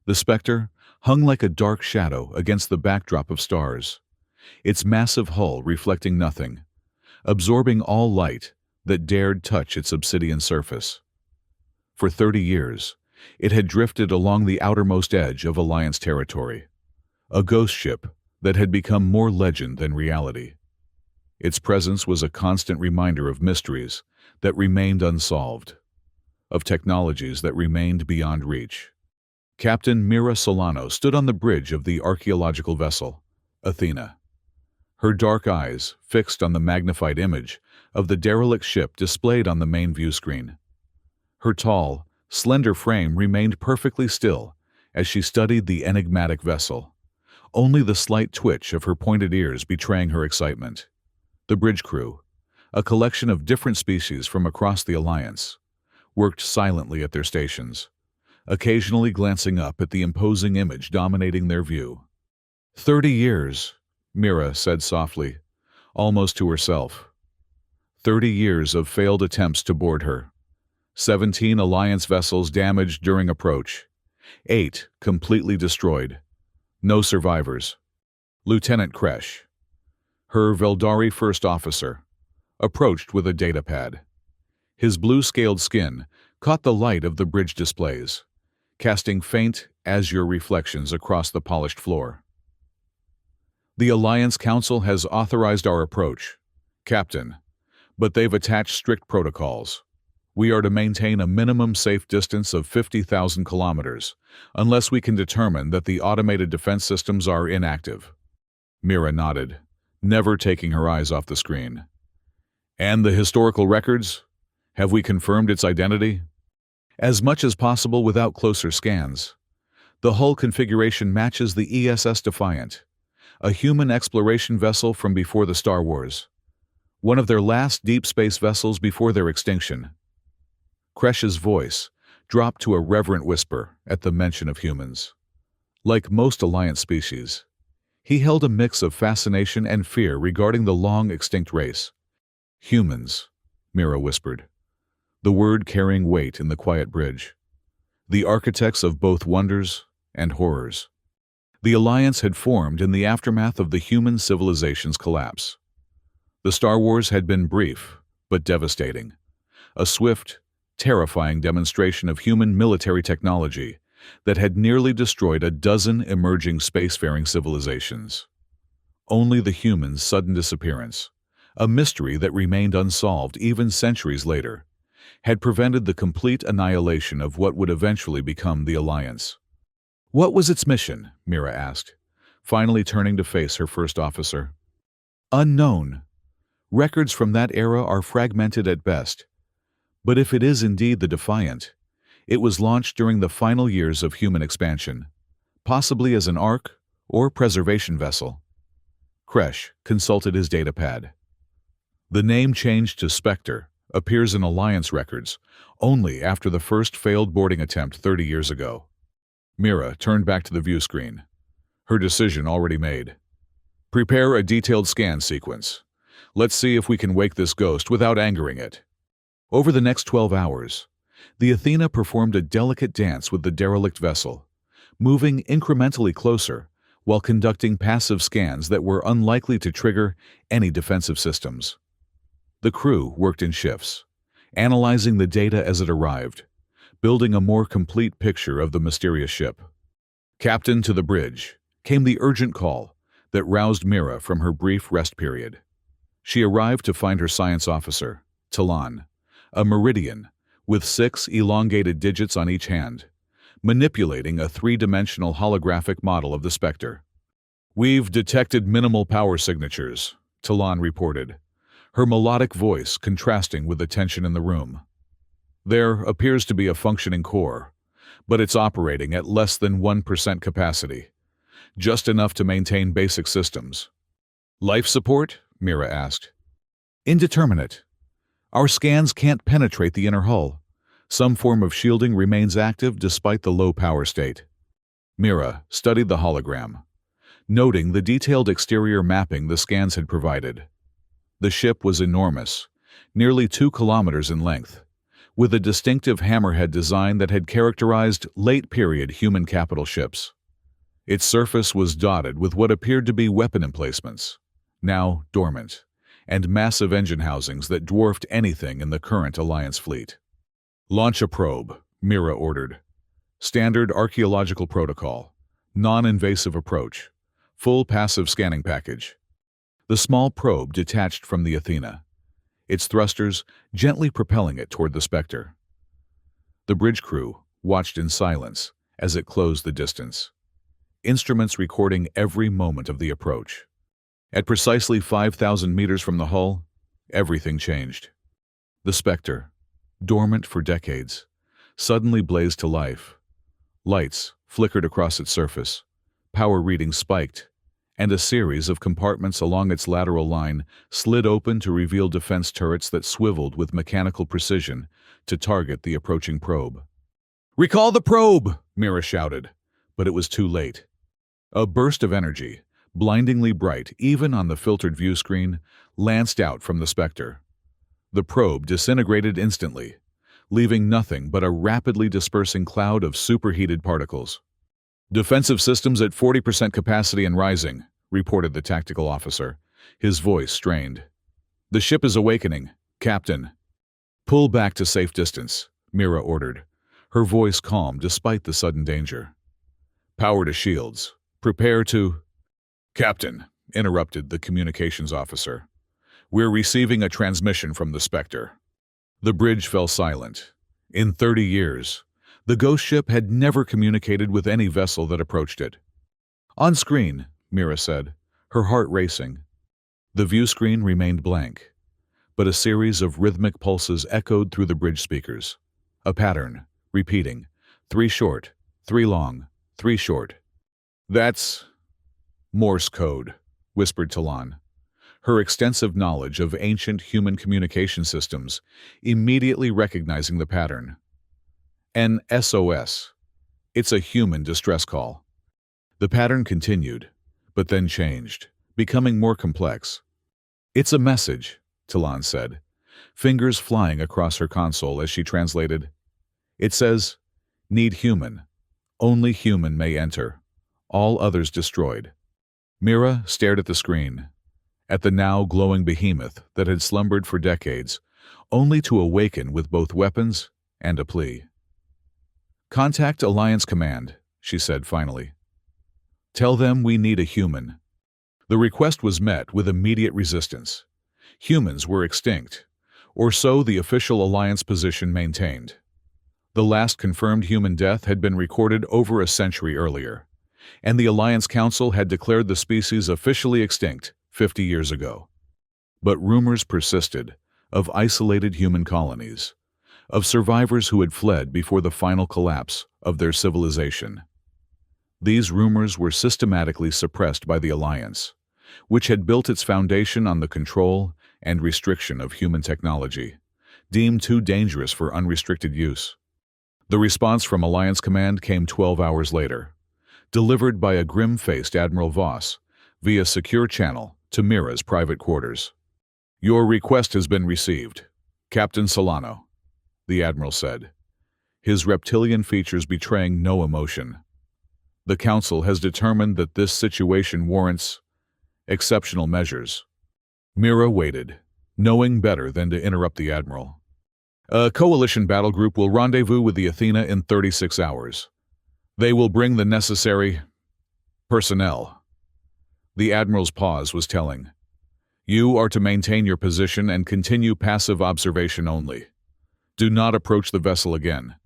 The Spectre hung like a dark shadow against the backdrop of stars, its massive hull reflecting nothing, absorbing all light that dared touch its obsidian surface. For 30 years, it had drifted along the outermost edge of Alliance territory, a ghost ship that had become more legend than reality. Its presence was a constant reminder of mysteries that remained unsolved, of technologies that remained beyond reach. Captain Mira Solano stood on the bridge of the archaeological vessel, Athena, her dark eyes fixed on the magnified image of the derelict ship displayed on the main view screen. Her tall, slender frame remained perfectly still as she studied the enigmatic vessel, only the slight twitch of her pointed ears betraying her excitement. The bridge crew, a collection of different species from across the Alliance, worked silently at their stations, occasionally glancing up at the imposing image dominating their view. 30 years, Mira said softly, almost to herself. 30 years of failed attempts to board her. 17 Alliance vessels damaged during approach. 8 completely destroyed. No survivors. Lieutenant Kresh, her Veldari first officer, approached with a datapad. His blue-scaled skin caught the light of the bridge displays, casting faint, azure reflections across the polished floor. The Alliance Council has authorized our approach, Captain, but they've attached strict protocols. We are to maintain a minimum safe distance of 50,000 kilometers, unless we can determine that the automated defense systems are inactive. Mira nodded, never taking her eyes off the screen. And the historical records? Have we confirmed its identity? As much as possible without closer scans. The hull configuration matches the ESS Defiant, a human exploration vessel from before the Star Wars, one of their last deep space vessels before their extinction. Kresh's voice dropped to a reverent whisper at the mention of humans. Like most Alliance species, he held a mix of fascination and fear regarding the long-extinct race. Humans, Mira whispered, the word carrying weight in the quiet bridge. The architects of both wonders and horrors. The Alliance had formed in the aftermath of the human civilization's collapse. The Star Wars had been brief, but devastating. A swift, terrifying demonstration of human military technology that had nearly destroyed a dozen emerging spacefaring civilizations. Only the humans' sudden disappearance, a mystery that remained unsolved even centuries later, had prevented the complete annihilation of what would eventually become the Alliance. What was its mission? Mira asked, finally turning to face her first officer. Unknown. Records from that era are fragmented at best. But if it is indeed the Defiant, it was launched during the final years of human expansion, possibly as an ark or preservation vessel. Kresh consulted his datapad. The name changed to Spectre appears in Alliance records only after the first failed boarding attempt 30 years ago. Mira turned back to the view screen, her decision already made. Prepare a detailed scan sequence. Let's see if we can wake this ghost without angering it. Over the next 12 hours, the Athena performed a delicate dance with the derelict vessel, moving incrementally closer while conducting passive scans that were unlikely to trigger any defensive systems. The crew worked in shifts, analyzing the data as it arrived, building a more complete picture of the mysterious ship. Captain, to the bridge, came the urgent call that roused Mira from her brief rest period. She arrived to find her science officer, Talon, a Meridian, with 6 elongated digits on each hand, manipulating a 3-dimensional holographic model of the Spectre. We've detected minimal power signatures, Talon reported, her melodic voice contrasting with the tension in the room. There appears to be a functioning core, but it's operating at less than 1% capacity, just enough to maintain basic systems. Life support? Mira asked. Indeterminate. Our scans can't penetrate the inner hull. Some form of shielding remains active despite the low power state. Mira studied the hologram, noting the detailed exterior mapping the scans had provided. The ship was enormous, nearly 2 kilometers in length, with a distinctive hammerhead design that had characterized late-period human capital ships. Its surface was dotted with what appeared to be weapon emplacements, now dormant, and massive engine housings that dwarfed anything in the current Alliance fleet. "Launch a probe," Mira ordered. "Standard archaeological protocol, non-invasive approach, full passive scanning package." The small probe detached from the Athena, its thrusters gently propelling it toward the Spectre. The bridge crew watched in silence as it closed the distance, instruments recording every moment of the approach. At precisely 5,000 meters from the hull, everything changed. The Spectre, dormant for decades, suddenly blazed to life. Lights flickered across its surface, power readings spiked, and a series of compartments along its lateral line slid open to reveal defense turrets that swiveled with mechanical precision to target the approaching probe. "Recall the probe!" Mira shouted, but it was too late. A burst of energy, blindingly bright even on the filtered view screen, lanced out from the Spectre. The probe disintegrated instantly, leaving nothing but a rapidly dispersing cloud of superheated particles. "Defensive systems at 40% capacity and rising," reported the tactical officer, his voice strained. "The ship is awakening, Captain." "Pull back to safe distance," Mira ordered, her voice calm despite the sudden danger. "Power to shields. Prepare to—" "Captain," interrupted the communications officer, "we're receiving a transmission from the Spectre." The bridge fell silent. In 30 years, the ghost ship had never communicated with any vessel that approached it. "On screen," Mira said, her heart racing. The view screen remained blank, but a series of rhythmic pulses echoed through the bridge speakers. A pattern, repeating, 3 short, 3 long, 3 short. "That's Morse code," whispered Talon, her extensive knowledge of ancient human communication systems immediately recognizing the pattern. "An SOS. It's a human distress call." The pattern continued, but then changed, becoming more complex. "It's a message," Talon said, fingers flying across her console as she translated. "It says, 'Need human. Only human may enter. All others destroyed.'" Mira stared at the screen, at the now glowing behemoth that had slumbered for decades, only to awaken with both weapons and a plea. "Contact Alliance Command," she said finally. "Tell them we need a human." The request was met with immediate resistance. Humans were extinct, or so the official Alliance position maintained. The last confirmed human death had been recorded over a century earlier, and the Alliance Council had declared the species officially extinct 50 years ago. But rumors persisted of isolated human colonies, of survivors who had fled before the final collapse of their civilization. These rumors were systematically suppressed by the Alliance, which had built its foundation on the control and restriction of human technology, deemed too dangerous for unrestricted use. The response from Alliance Command came 12 hours later, delivered by a grim-faced Admiral Voss via secure channel to Mira's private quarters. "Your request has been received, Captain Solano," the Admiral said, his reptilian features betraying no emotion. "The Council has determined that this situation warrants exceptional measures." Mira waited, knowing better than to interrupt the Admiral. "A coalition battle group will rendezvous with the Athena in 36 hours. They will bring the necessary personnel." The Admiral's pause was telling. "You are to maintain your position and continue passive observation only. Do not approach the vessel again.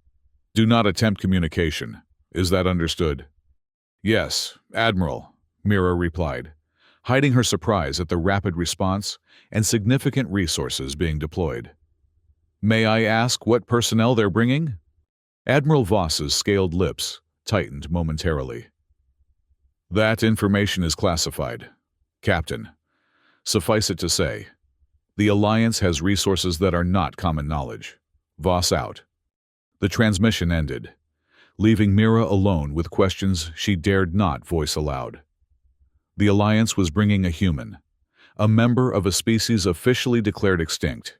Do not attempt communication. Is that understood?" "Yes, Admiral," Mira replied, hiding her surprise at the rapid response and significant resources being deployed. "May I ask what personnel they're bringing?" Admiral Voss's scaled lips tightened momentarily. "That information is classified, Captain. Suffice it to say, the Alliance has resources that are not common knowledge. Voss out." The transmission ended, leaving Mira alone with questions she dared not voice aloud. The Alliance was bringing a human, a member of a species officially declared extinct.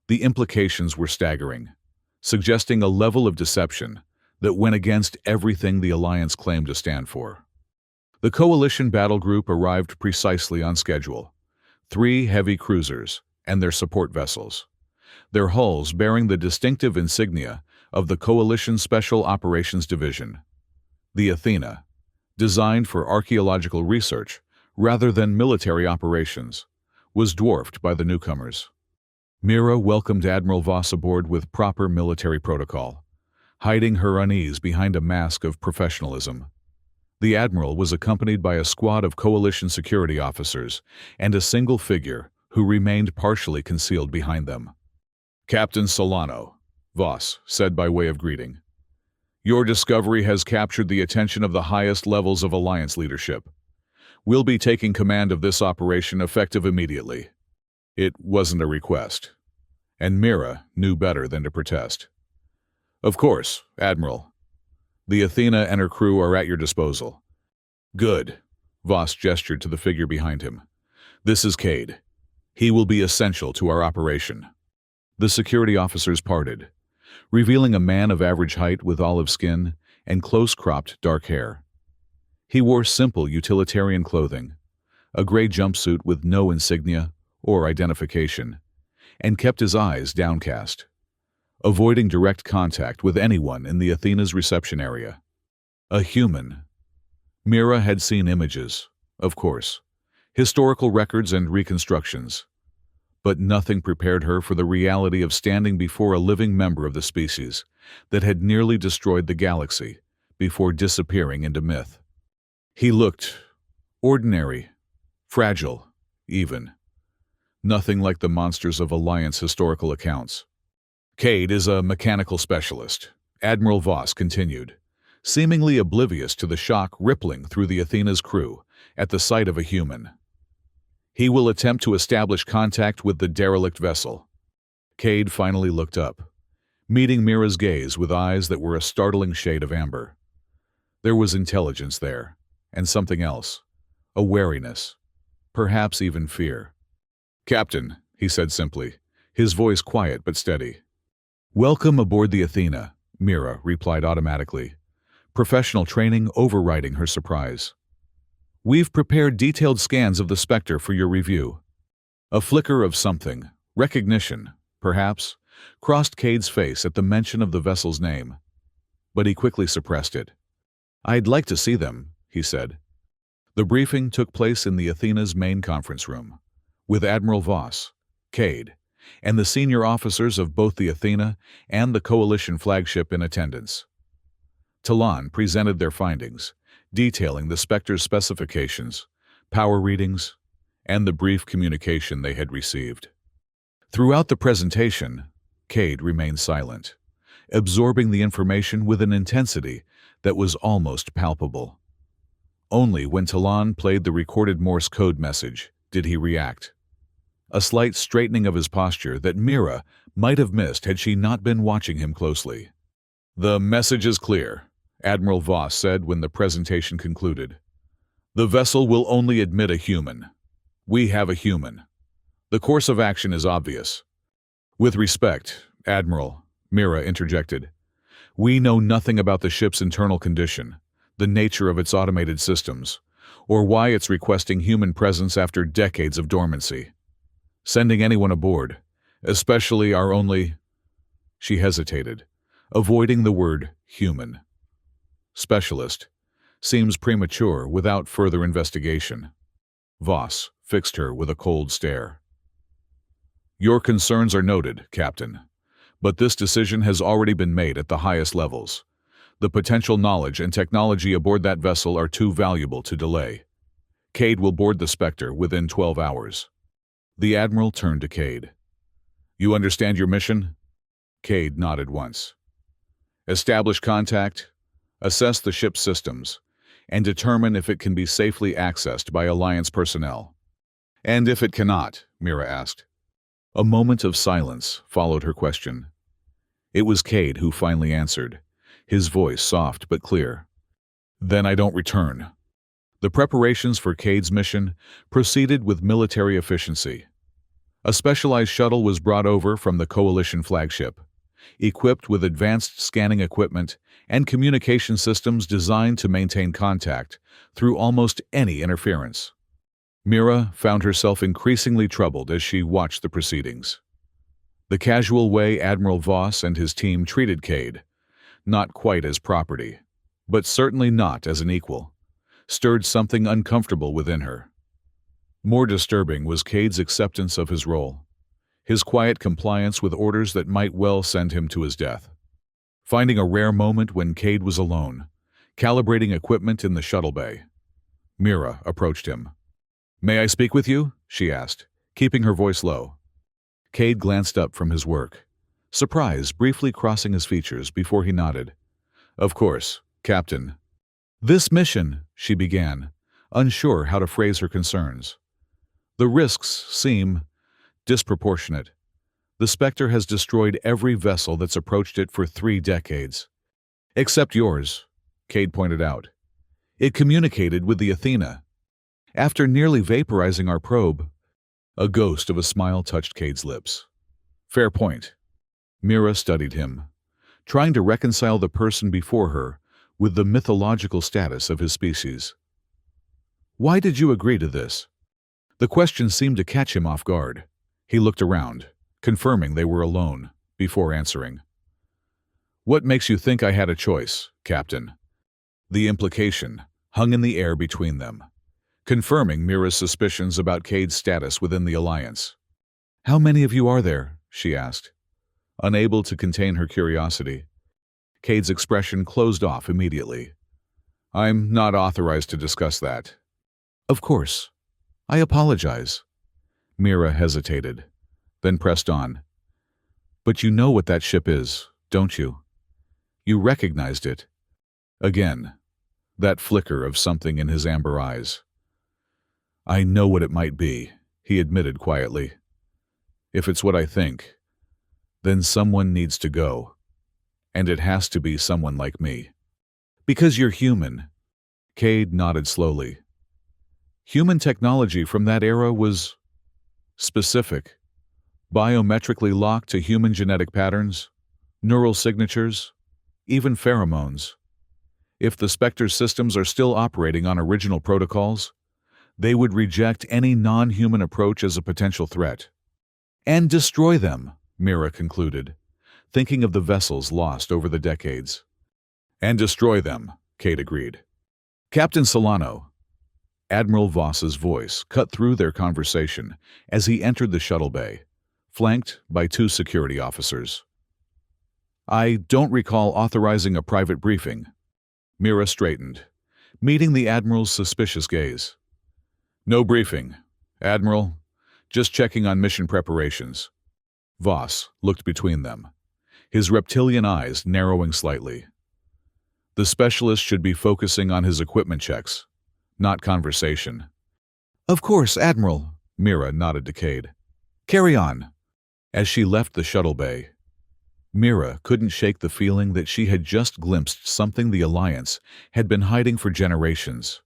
The implications were staggering. suggesting a level of deception that went against everything the Alliance claimed to stand for. The Coalition battle group arrived precisely on schedule: 3 heavy cruisers and their support vessels, their hulls bearing the distinctive insignia of the Coalition Special Operations Division. The Athena, designed for archaeological research rather than military operations, was dwarfed by the newcomers. Mira welcomed Admiral Voss aboard with proper military protocol, hiding her unease behind a mask of professionalism. The Admiral was accompanied by a squad of Coalition security officers and a single figure who remained partially concealed behind them. "Captain Solano," Voss said by way of greeting, "your discovery has captured the attention of the highest levels of Alliance leadership. We'll be taking command of this operation effective immediately." It wasn't a request, and Mira knew better than to protest. "Of course, Admiral. The Athena and her crew are at your disposal." "Good," Voss gestured to the figure behind him. "This is Cade. He will be essential to our operation." The security officers parted, revealing a man of average height with olive skin and close-cropped dark hair. He wore simple utilitarian clothing, a gray jumpsuit with no insignia or identification, and kept his eyes downcast, avoiding direct contact with anyone in the Athena's reception area. A human. Mira had seen images, of course, historical records and reconstructions, but nothing prepared her for the reality of standing before a living member of the species that had nearly destroyed the galaxy before disappearing into myth. He looked ordinary, fragile, even. Nothing like the monsters of Alliance historical accounts. "Cade is a mechanical specialist," Admiral Voss continued, seemingly oblivious to the shock rippling through the Athena's crew at the sight of a human. "He will attempt to establish contact with the derelict vessel." Cade finally looked up, meeting Mira's gaze with eyes that were a startling shade of amber. There was intelligence there, and something else, a wariness, perhaps even fear. "Captain," he said simply, his voice quiet but steady. "Welcome aboard the Athena," Mira replied automatically, professional training overriding her surprise. "We've prepared detailed scans of the Spectre for your review." A flicker of something, recognition, perhaps, crossed Cade's face at the mention of the vessel's name, but he quickly suppressed it. "I'd like to see them," he said. The briefing took place in the Athena's main conference room, with Admiral Voss, Cade, and the senior officers of both the Athena and the Coalition flagship in attendance. Talon presented their findings, detailing the Spectre's specifications, power readings, and the brief communication they had received. Throughout the presentation, Cade remained silent, absorbing the information with an intensity that was almost palpable. Only when Talon played the recorded Morse code message did he react, a slight straightening of his posture that Mira might have missed had she not been watching him closely. "The message is clear," Admiral Voss said when the presentation concluded. "The vessel will only admit a human. We have a human. The course of action is obvious." "With respect, Admiral," Mira interjected, "we know nothing about the ship's internal condition, the nature of its automated systems, or why it's requesting human presence after decades of dormancy. Sending anyone aboard, especially our only—" She hesitated, avoiding the word human. "Specialist seems premature without further investigation." Voss fixed her with a cold stare. "Your concerns are noted, Captain, but this decision has already been made at the highest levels. The potential knowledge and technology aboard that vessel are too valuable to delay. Cade will board the Spectre within 12 hours. The Admiral turned to Cade. "You understand your mission?" Cade nodded once. "Establish contact, assess the ship's systems, and determine if it can be safely accessed by Alliance personnel." "And if it cannot?" Mira asked. A moment of silence followed her question. It was Cade who finally answered, his voice soft but clear. "Then I don't return." The preparations for Cade's mission proceeded with military efficiency. A specialized shuttle was brought over from the Coalition flagship, equipped with advanced scanning equipment and communication systems designed to maintain contact through almost any interference. Mira found herself increasingly troubled as she watched the proceedings. The casual way Admiral Voss and his team treated Cade, not quite as property, but certainly not as an equal, stirred something uncomfortable within her. More disturbing was Cade's acceptance of his role, his quiet compliance with orders that might well send him to his death. Finding a rare moment when Cade was alone, calibrating equipment in the shuttle bay, Mira approached him. "May I speak with you?" she asked, keeping her voice low. Cade glanced up from his work, surprise briefly crossing his features before he nodded. "Of course, Captain." "This mission," she began, unsure how to phrase her concerns. "The risks seem disproportionate. The Spectre has destroyed every vessel that's approached it for 3 decades. Except yours," Cade pointed out. "It communicated with the Athena. After nearly vaporizing our probe." A ghost of a smile touched Cade's lips. "Fair point." Mira studied him, trying to reconcile the person before her with the mythological status of his species. "Why did you agree to this?" The question seemed to catch him off guard. He looked around, confirming they were alone, before answering. "What makes you think I had a choice, Captain?" The implication hung in the air between them, confirming Mira's suspicions about Cade's status within the Alliance. "How many of you are there?" she asked, unable to contain her curiosity. Cade's expression closed off immediately. "I'm not authorized to discuss that." "Of course. I apologize." Mira hesitated, then pressed on. "But you know what that ship is, don't you? You recognized it." Again, that flicker of something in his amber eyes. "I know what it might be," he admitted quietly. "If it's what I think, then someone needs to go. And it has to be someone like me." "Because you're human." Cade nodded slowly. Human technology from that era was specific, biometrically locked to human genetic patterns, neural signatures, even pheromones. If the Spectre's systems are still operating on original protocols, they would reject any non-human approach as a potential threat. "And destroy them," Mira concluded, thinking of the vessels lost over the decades. "And destroy them," Cade agreed. "Captain Solano." Admiral Voss's voice cut through their conversation as he entered the shuttle bay, flanked by 2 security officers. "I don't recall authorizing a private briefing." Mira straightened, meeting the Admiral's suspicious gaze. "No briefing, Admiral. Just checking on mission preparations." Voss looked between them, his reptilian eyes narrowing slightly. "The specialist should be focusing on his equipment checks, not conversation." "Of course, Admiral," Mira nodded to Cade. "Carry on." As she left the shuttle bay, Mira couldn't shake the feeling that she had just glimpsed something the Alliance had been hiding for generations.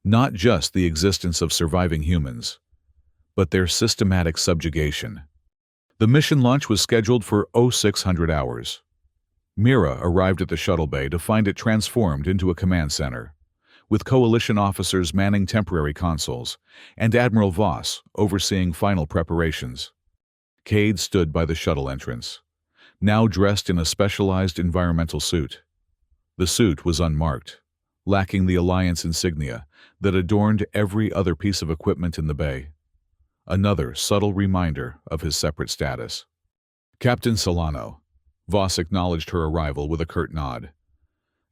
Not just the existence of surviving humans, but their systematic subjugation. The mission launch was scheduled for 0600 hours. Mira arrived at the shuttle bay to find it transformed into a command center, with Coalition officers manning temporary consoles and Admiral Voss overseeing final preparations. Cade stood by the shuttle entrance, now dressed in a specialized environmental suit. The suit was unmarked, lacking the Alliance insignia that adorned every other piece of equipment in the bay. Another subtle reminder of his separate status. "Captain Solano." Voss acknowledged her arrival with a curt nod.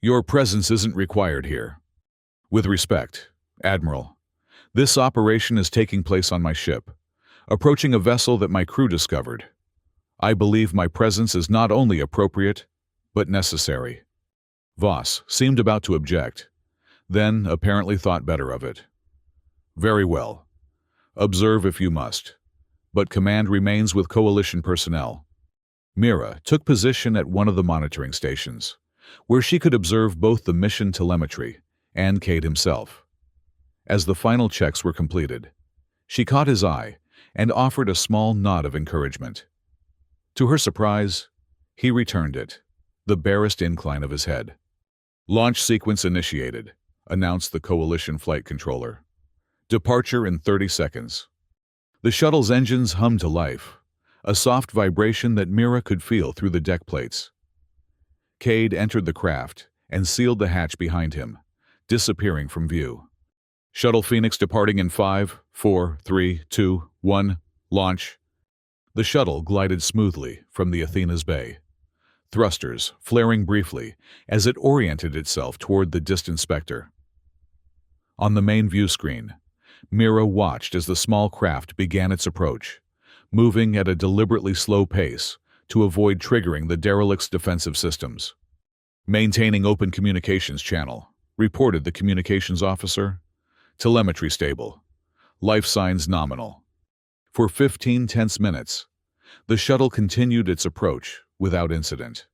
"Your presence isn't required here." "With respect, Admiral, this operation is taking place on my ship, approaching a vessel that my crew discovered. I believe my presence is not only appropriate, but necessary." Voss seemed about to object, then apparently thought better of it. "Very well. Observe if you must, but command remains with Coalition personnel." Mira took position at one of the monitoring stations, where she could observe both the mission telemetry and Cade himself. As the final checks were completed, she caught his eye and offered a small nod of encouragement. To her surprise, He returned it, the barest incline of his head. "Launch sequence initiated," announced the Coalition flight controller. "Departure in 30 seconds." The shuttle's engines hummed to life, a soft vibration that Mira could feel through the deck plates. Cade entered the craft and sealed the hatch behind him, disappearing from view. "Shuttle Phoenix departing in 5, 4, 3, 2, 1, launch." The shuttle glided smoothly from the Athena's bay, thrusters flaring briefly as it oriented itself toward the distant Spectre. On the main view screen, Mira watched as the small craft began its approach, moving at a deliberately slow pace to avoid triggering the derelict's defensive systems. "Maintaining open communications channel," reported the communications officer. "Telemetry stable. Life signs nominal." For 15 tense minutes, the shuttle continued its approach without incident.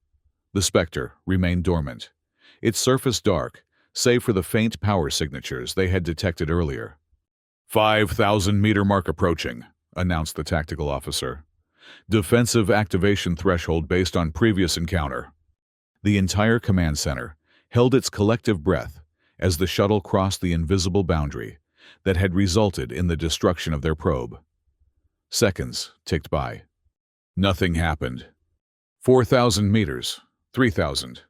The Spectre remained dormant, its surface dark, save for the faint power signatures they had detected earlier. 5,000-meter mark approaching," announced the tactical officer. "Defensive activation threshold based on previous encounter." The entire command center held its collective breath as the shuttle crossed the invisible boundary that had resulted in the destruction of their probe. Seconds ticked by. Nothing happened. 4,000 meters, 3,000.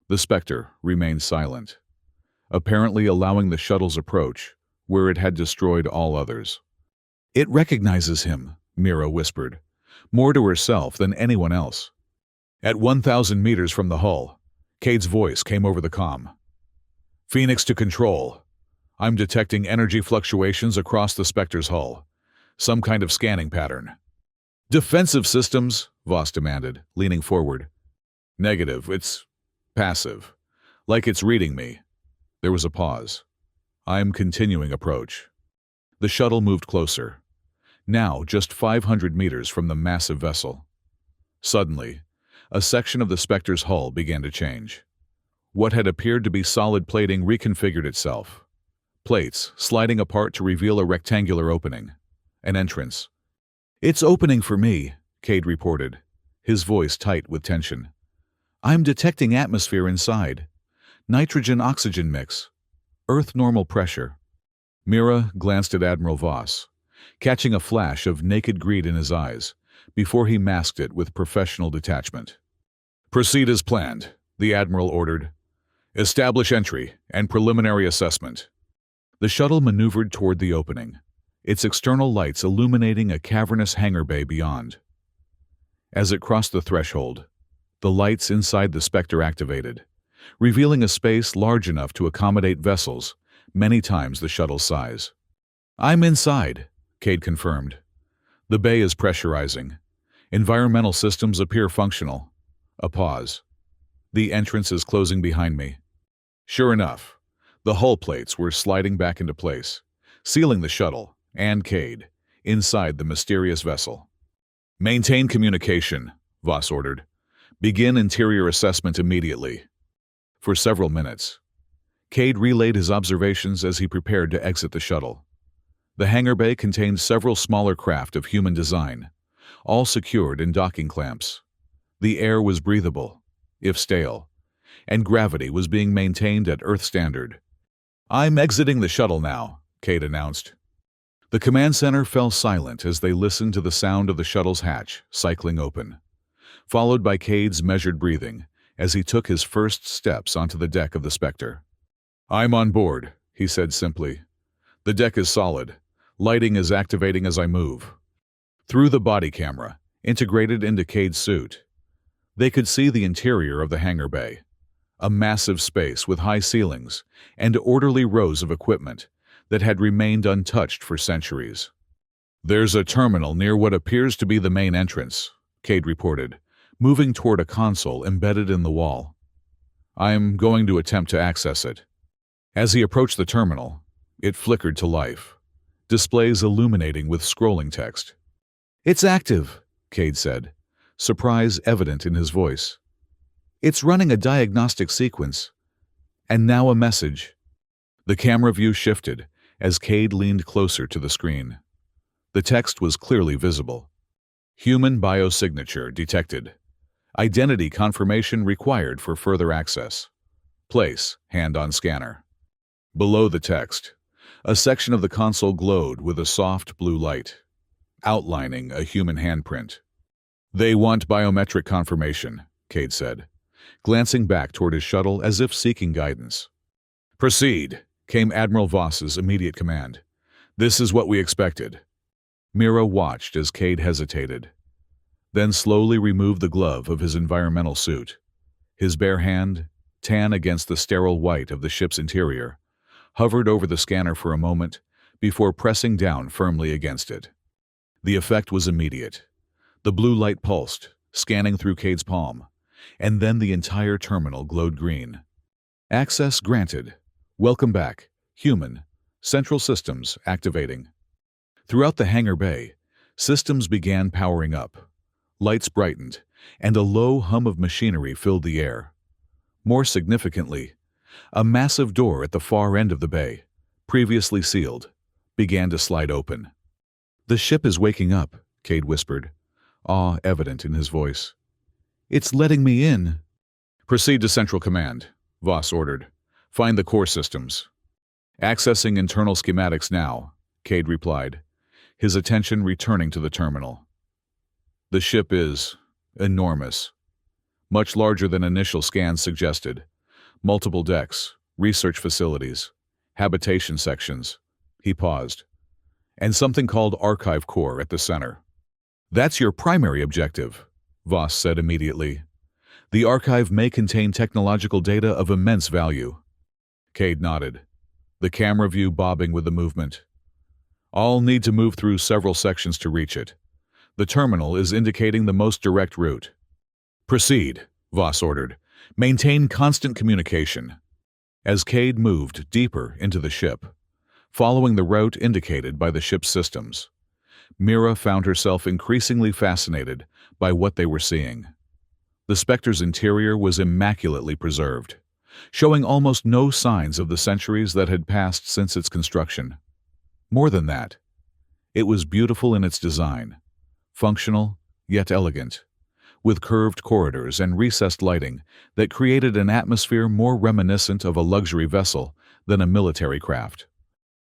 The Spectre remained silent, apparently allowing the shuttle's approach where it had destroyed all others. "It recognizes him," Mira whispered, more to herself than anyone else. At 1,000 meters from the hull, Cade's voice came over the comm. "Phoenix to control. I'm detecting energy fluctuations across the Spectre's hull. Some kind of scanning pattern." "Defensive systems?" Voss demanded, leaning forward. "Negative. It's passive. Like it's reading me." There was a pause. "I'm continuing approach." The shuttle moved closer, now just 500 meters from the massive vessel. Suddenly, a section of the Spectre's hull began to change. What had appeared to be solid plating reconfigured itself, plates sliding apart to reveal a rectangular opening. An entrance. "It's opening for me," Cade reported, his voice tight with tension. "I'm detecting atmosphere inside. Nitrogen-oxygen mix. Earth normal pressure." Mira glanced at Admiral Voss, catching a flash of naked greed in his eyes before he masked it with professional detachment. "Proceed as planned," the Admiral ordered. "Establish entry and preliminary assessment." The shuttle maneuvered toward the opening, its external lights illuminating a cavernous hangar bay beyond. As it crossed the threshold, the lights inside the Spectre activated, revealing a space large enough to accommodate vessels many times the shuttle's size. "I'm inside," Cade confirmed. "The bay is pressurizing. Environmental systems appear functional." A pause. "The entrance is closing behind me." Sure enough, the hull plates were sliding back into place, sealing the shuttle and Cade inside the mysterious vessel. "Maintain communication," Voss ordered. "Begin interior assessment immediately." For several minutes, Cade relayed his observations as he prepared to exit the shuttle. The hangar bay contained several smaller craft of human design, all secured in docking clamps. The air was breathable, if stale, and gravity was being maintained at Earth standard. "I'm exiting the shuttle now," Cade announced. The command center fell silent as they listened to the sound of the shuttle's hatch cycling open, followed by Cade's measured breathing as he took his first steps onto the deck of the Spectre. "I'm on board," he said simply. "The deck is solid. Lighting is activating as I move." Through the body camera, integrated into Cade's suit, they could see the interior of the hangar bay, a massive space with high ceilings and orderly rows of equipment that had remained untouched for centuries. "There's a terminal near what appears to be the main entrance," Cade reported, moving toward a console embedded in the wall. "I'm going to attempt to access it." As he approached the terminal, it flickered to life, displays illuminating with scrolling text. "It's active," Cade said, surprise evident in his voice. "It's running a diagnostic sequence. And now a message." The camera view shifted as Cade leaned closer to the screen. The text was clearly visible. "Human biosignature detected. Identity confirmation required for further access. Place, hand on scanner. Below the text, a section of the console glowed with a soft blue light, outlining a human handprint. "They want biometric confirmation," Cade said, glancing back toward his shuttle as if seeking guidance. "Proceed," came Admiral Voss's immediate command. "This is what we expected." Mira watched as Cade hesitated, then slowly removed the glove of his environmental suit. His bare hand, tan against the sterile white of the ship's interior, hovered over the scanner for a moment before pressing down firmly against it. The effect was immediate. The blue light pulsed, scanning through Cade's palm, and then the entire terminal glowed green. "Access granted. Welcome back. Human. Central systems activating." Throughout the hangar bay, systems began powering up. Lights brightened, and a low hum of machinery filled the air. More significantly, a massive door at the far end of the bay, previously sealed, began to slide open. "The ship is waking up," Cade whispered, awe evident in his voice. "It's letting me in." "Proceed to Central Command," Voss ordered. "Find the core systems." "Accessing internal schematics now," Cade replied, his attention returning to the terminal. The ship is enormous, much larger than initial scans suggested. Multiple decks, research facilities, habitation sections. He paused. "And something called Archive Core at the center." "That's your primary objective," Voss said immediately. "The archive may contain technological data of immense value." Cade nodded, the camera view bobbing with the movement. "I'll need to move through several sections to reach it. The terminal is indicating the most direct route." "Proceed," Voss ordered. "Maintain constant communication." As Cade moved deeper into the ship, following the route indicated by the ship's systems, Mira found herself increasingly fascinated by what they were seeing. The Spectre's interior was immaculately preserved, showing almost no signs of the centuries that had passed since its construction. More than that, it was beautiful in its design, functional yet elegant, with curved corridors and recessed lighting that created an atmosphere more reminiscent of a luxury vessel than a military craft.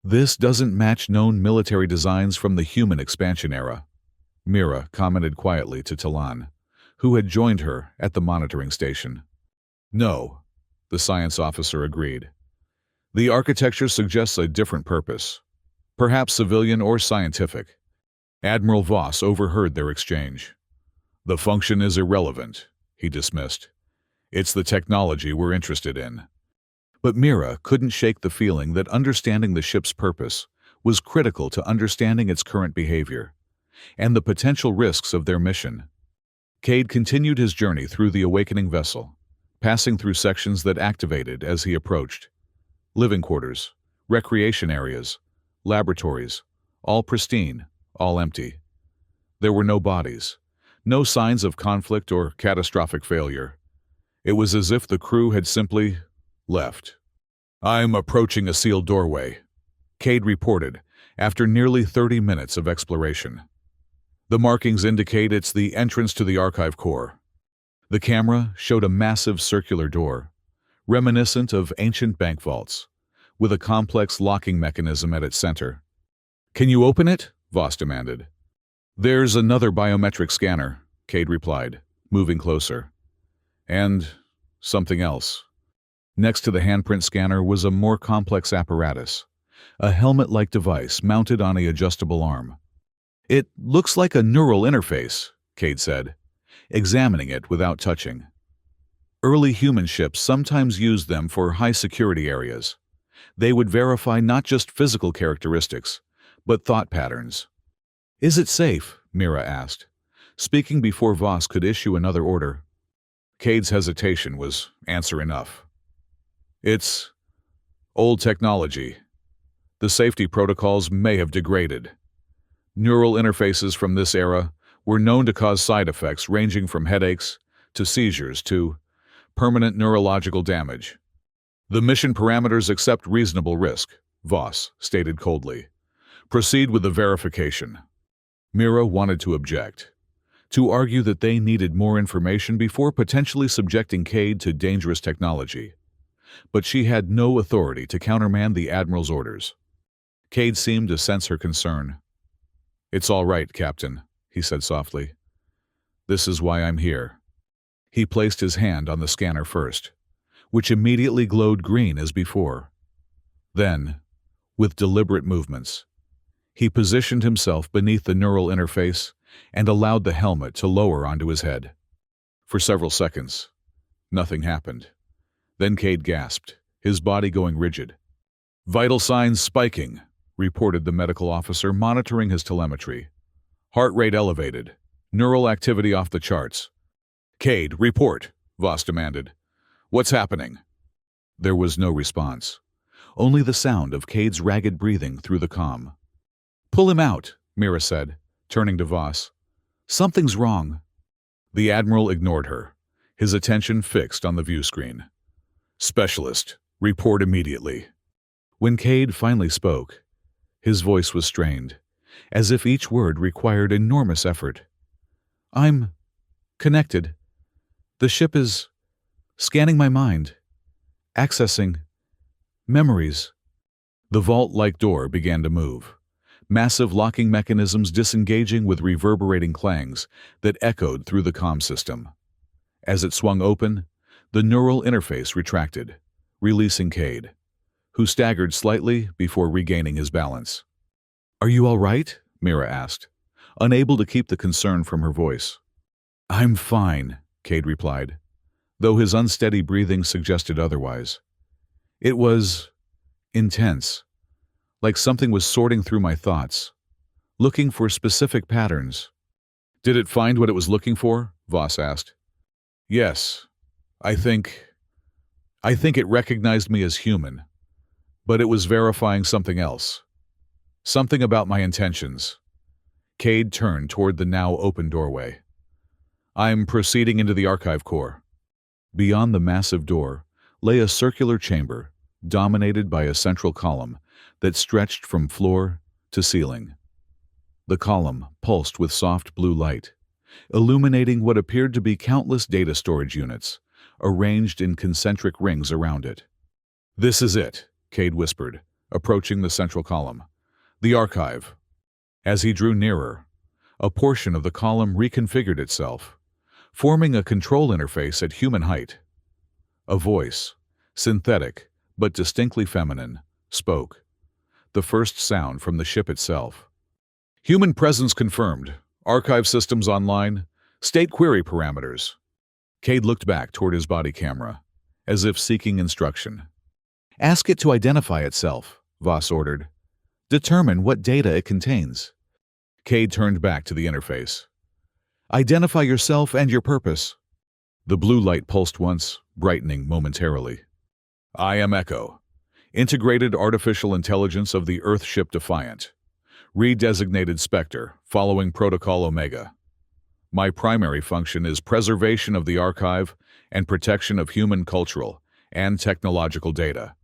"This doesn't match known military designs from the human expansion era," Mira commented quietly to Talon, who had joined her at the monitoring station. "No," the science officer agreed. "The architecture suggests a different purpose, perhaps civilian or scientific." Admiral Voss overheard their exchange. "The function is irrelevant," he dismissed. "It's the technology we're interested in." But Mira couldn't shake the feeling that understanding the ship's purpose was critical to understanding its current behavior and the potential risks of their mission. Cade continued his journey through the awakening vessel, passing through sections that activated as he approached. Living quarters, recreation areas, laboratories, all pristine, all empty. There were no bodies, no signs of conflict or catastrophic failure. It was as if the crew had simply left. "I'm approaching a sealed doorway," Cade reported after nearly 30 minutes of exploration. "The markings indicate it's the entrance to the archive core." The camera showed a massive circular door, reminiscent of ancient bank vaults, with a complex locking mechanism at its center. "Can you open it?" Voss demanded. "There's another biometric scanner," Cade replied, moving closer. "And something else." Next to the handprint scanner was a more complex apparatus, a helmet-like device mounted on an adjustable arm. "It looks like a neural interface," Cade said, examining it without touching. Early human ships sometimes used them for high-security areas. They would verify not just physical characteristics, but thought patterns. "Is it safe?" Mira asked, speaking before Voss could issue another order. Cade's hesitation was answer enough. "It's old technology. The safety protocols may have degraded. Neural interfaces from this era were known to cause side effects ranging from headaches to seizures to permanent neurological damage. The mission parameters accept reasonable risk," Voss stated coldly. "Proceed with the verification." Mira wanted to object. to argue that they needed more information before potentially subjecting Cade to dangerous technology. But she had no authority to countermand the Admiral's orders. Cade seemed to sense her concern. "It's all right, Captain," he said softly. "This is why I'm here." He placed his hand on the scanner first, which immediately glowed green as before. Then, with deliberate movements, he positioned himself beneath the neural interface and allowed the helmet to lower onto his head. For several seconds, nothing happened. Then Cade gasped, his body going rigid. "Vital signs spiking," reported the medical officer, monitoring his telemetry. "Heart rate elevated. Neural activity off the charts." "Cade, report," Voss demanded. "What's happening?" There was no response, only the sound of Cade's ragged breathing through the comm. "Pull him out," Mira said, turning to Voss. "Something's wrong." The Admiral ignored her, his attention fixed on the view screen. "Specialist, report immediately." When Cade finally spoke, his voice was strained, as if each word required enormous effort. "I'm connected. The ship is scanning my mind, accessing memories." The vault-like door began to move, massive locking mechanisms disengaging with reverberating clangs that echoed through the comm system. As it swung open, the neural interface retracted, releasing Cade, who staggered slightly before regaining his balance. "Are you all right?" Mira asked, unable to keep the concern from her voice. "I'm fine," Cade replied, though his unsteady breathing suggested otherwise. It was intense, like something was sorting through my thoughts, looking for specific patterns. "Did it find what it was looking for?" Voss asked. "Yes. I think it recognized me as human, but it was verifying something else. Something about my intentions." Cade turned toward the now open doorway. "I'm proceeding into the archive core." Beyond the massive door lay a circular chamber, dominated by a central column that stretched from floor to ceiling. The column pulsed with soft blue light, illuminating what appeared to be countless data storage units, arranged in concentric rings around it. "This is it," Cade whispered, approaching the central column. "The archive." As he drew nearer, a portion of the column reconfigured itself, forming a control interface at human height. A voice, synthetic but distinctly feminine, spoke, the first sound from the ship itself. "Human presence confirmed. Archive systems online. State query parameters." Cade looked back toward his body camera, as if seeking instruction. "Ask it to identify itself," Voss ordered. "Determine what data it contains." Cade turned back to the interface. "Identify yourself and your purpose." The blue light pulsed once, brightening momentarily. "I am Echo, Integrated Artificial Intelligence of the Earthship Defiant, redesignated Spectre, following Protocol Omega. My primary function is preservation of the archive and protection of human cultural and technological data."